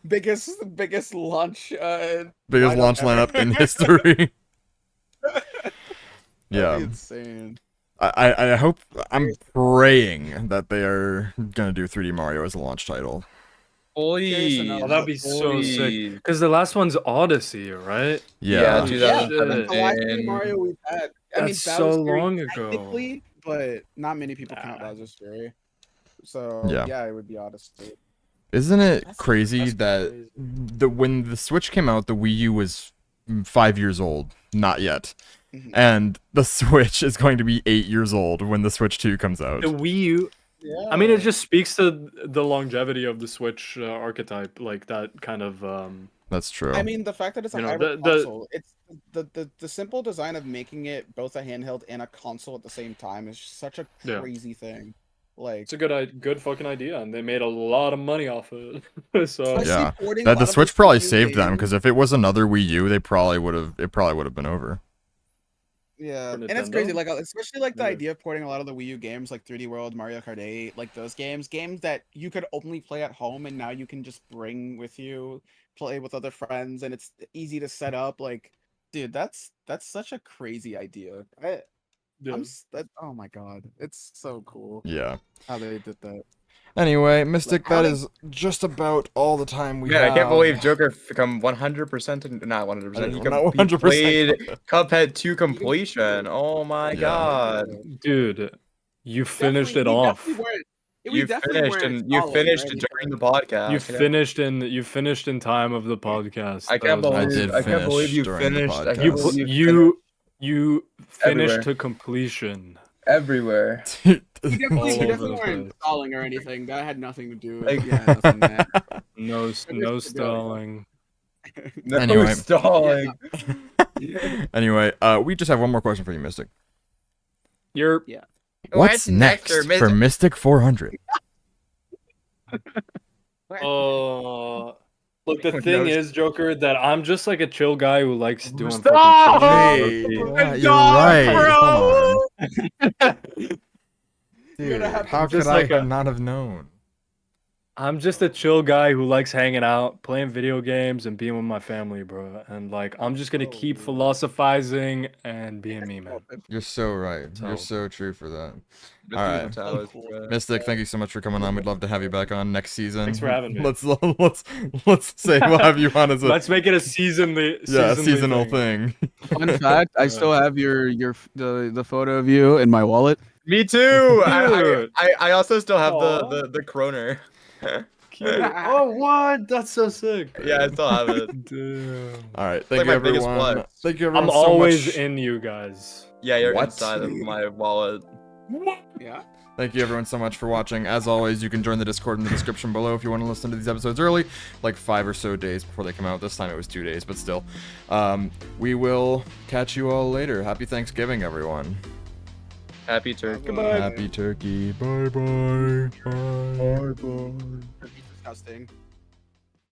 Speaker 2: Biggest launch
Speaker 3: Biggest launch
Speaker 2: ever.
Speaker 3: lineup in history.
Speaker 2: That'd
Speaker 3: Yeah.
Speaker 2: be insane.
Speaker 3: I hope, I'm praying that they are gonna do 3D Mario as a launch title.
Speaker 4: Please.
Speaker 2: enough.
Speaker 1: Oh, that'd be so sick.
Speaker 4: Please.
Speaker 1: Because the last one's Odyssey, right?
Speaker 4: Yeah,
Speaker 3: Yeah.
Speaker 4: 2017.
Speaker 2: The last Super Mario we've had. I mean,
Speaker 1: That's so
Speaker 2: Bowser's Fury
Speaker 1: long ago.
Speaker 2: technically, but not many people count Bowser's Fury. So
Speaker 3: Yeah.
Speaker 2: yeah, it would be Odyssey.
Speaker 3: Isn't it
Speaker 2: That's-
Speaker 3: crazy
Speaker 1: that's
Speaker 3: that
Speaker 1: crazy.
Speaker 3: when the Switch came out, the Wii U was 5 years old? Not yet.
Speaker 2: Mhm.
Speaker 3: And the Switch is going to be 8 years old when the Switch 2 comes out.
Speaker 1: The Wii U.
Speaker 2: Yeah.
Speaker 1: I mean, it just speaks to the longevity of the Switch archetype, like that kind of.
Speaker 3: That's true.
Speaker 2: I mean, the fact that it's a
Speaker 1: You know,
Speaker 2: hybrid
Speaker 1: the-
Speaker 2: console, it's the simple design of making it both a handheld and a console at the same time is such a
Speaker 1: Yeah.
Speaker 2: crazy thing. Like,
Speaker 1: It's a good fucking idea, and they made a lot of money off it. So
Speaker 2: especially
Speaker 3: Yeah.
Speaker 2: porting a
Speaker 3: that
Speaker 2: lot
Speaker 3: the
Speaker 2: of
Speaker 3: Switch
Speaker 2: those
Speaker 3: probably
Speaker 2: Wii U
Speaker 3: saved them,
Speaker 2: games-
Speaker 3: because if it was another Wii U, it probably would have been over.
Speaker 2: Yeah,
Speaker 1: for
Speaker 2: and it's crazy,
Speaker 1: Nintendo?
Speaker 2: like especially like the
Speaker 1: Yeah.
Speaker 2: idea of porting a lot of the Wii U games, like 3D World, Mario Kart 8, like those games that you could only play at home, and now you can just bring with you, play with other friends, and it's easy to set up. Like, dude, that's such a crazy idea.
Speaker 1: yeah.
Speaker 2: Oh my god, it's so cool
Speaker 3: Yeah.
Speaker 2: how they did that.
Speaker 3: Anyway, Mystic,
Speaker 2: how
Speaker 3: that
Speaker 2: they-
Speaker 3: is just about all the time we
Speaker 4: Man,
Speaker 3: have.
Speaker 4: I can't believe Joker come 100% and not 100%. He,
Speaker 3: Not
Speaker 4: he
Speaker 3: 100%
Speaker 4: played
Speaker 3: Cuphead.
Speaker 4: Cuphead to completion. Oh my
Speaker 3: Yeah.
Speaker 4: god.
Speaker 1: Dude, you finished
Speaker 2: Definitely-
Speaker 1: it
Speaker 2: we
Speaker 1: off.
Speaker 2: definitely weren't- we
Speaker 4: You
Speaker 2: definitely
Speaker 4: finished
Speaker 2: weren't
Speaker 4: and you
Speaker 2: stalling or
Speaker 4: finished
Speaker 2: anything.
Speaker 4: during the podcast.
Speaker 1: You finished in time of the podcast.
Speaker 4: I can't
Speaker 1: That was
Speaker 3: I
Speaker 4: believe
Speaker 3: did
Speaker 4: I can't believe
Speaker 3: finish
Speaker 4: you
Speaker 3: during the
Speaker 4: finished. I
Speaker 3: podcast.
Speaker 4: can't
Speaker 1: You
Speaker 4: believe
Speaker 1: you finished
Speaker 4: Everywhere.
Speaker 1: to completion.
Speaker 4: everywhere.
Speaker 2: We
Speaker 1: All
Speaker 2: definitely
Speaker 1: over the
Speaker 2: weren't
Speaker 1: place.
Speaker 2: stalling or anything. That had nothing to do with
Speaker 4: Like-
Speaker 2: nothing that.
Speaker 1: No
Speaker 2: just
Speaker 1: no
Speaker 2: to be like-
Speaker 1: stalling.
Speaker 4: No
Speaker 3: Anyway.
Speaker 4: stalling.
Speaker 3: Anyway, we just have one more question for you, Mystic.
Speaker 1: You're
Speaker 3: What's next for Mystic 400?
Speaker 1: look, the
Speaker 4: No
Speaker 1: thing
Speaker 4: s-
Speaker 1: is, Joker, that I'm just like a chill guy who likes doing
Speaker 4: Stop!
Speaker 1: fucking shit.
Speaker 3: Yeah, you're
Speaker 2: God,
Speaker 3: right. Come on.
Speaker 2: You're gonna
Speaker 3: Dude,
Speaker 2: have to
Speaker 3: how
Speaker 1: just
Speaker 3: could
Speaker 1: like
Speaker 3: I not have known?
Speaker 1: I'm just a chill guy who likes hanging out, playing video games, and being with my family, bro. And like, I'm just gonna keep philosophizing and being me, man.
Speaker 3: You're so right. You're
Speaker 1: So-
Speaker 3: so true for that.
Speaker 4: All
Speaker 3: Alright.
Speaker 4: right.
Speaker 3: Mystic, thank you so much for coming on. We'd love to have you back on next season.
Speaker 1: Thanks for having me.
Speaker 3: Let's say we'll have you on as a
Speaker 1: Let's make it a seasonal
Speaker 3: seasonal thing.
Speaker 2: Fun fact: I still have the photo of you in my wallet.
Speaker 4: Me too.
Speaker 1: Dude.
Speaker 4: I also still have
Speaker 1: Aw.
Speaker 4: the Croner.
Speaker 1: Cute. Oh, what? That's so sick.
Speaker 4: Yeah, I still have it.
Speaker 1: Damn.
Speaker 3: All right,
Speaker 4: like
Speaker 3: thank you
Speaker 4: my biggest
Speaker 3: everyone.
Speaker 4: flex.
Speaker 3: Thank you everyone
Speaker 1: I'm
Speaker 3: so
Speaker 1: always
Speaker 3: much.
Speaker 1: in you guys.
Speaker 4: Yeah, you're
Speaker 3: What?
Speaker 4: inside of my wallet.
Speaker 2: Yeah.
Speaker 3: Thank you everyone so much for watching. As always, you can join the Discord in the description below if you want to listen to these episodes early, like 5 or so days before they come out. This time it was 2 days, but still. We will catch you all later. Happy Thanksgiving, everyone.
Speaker 4: Happy turkey.
Speaker 3: Happy turkey. Bye bye. Bye.
Speaker 2: Disgusting.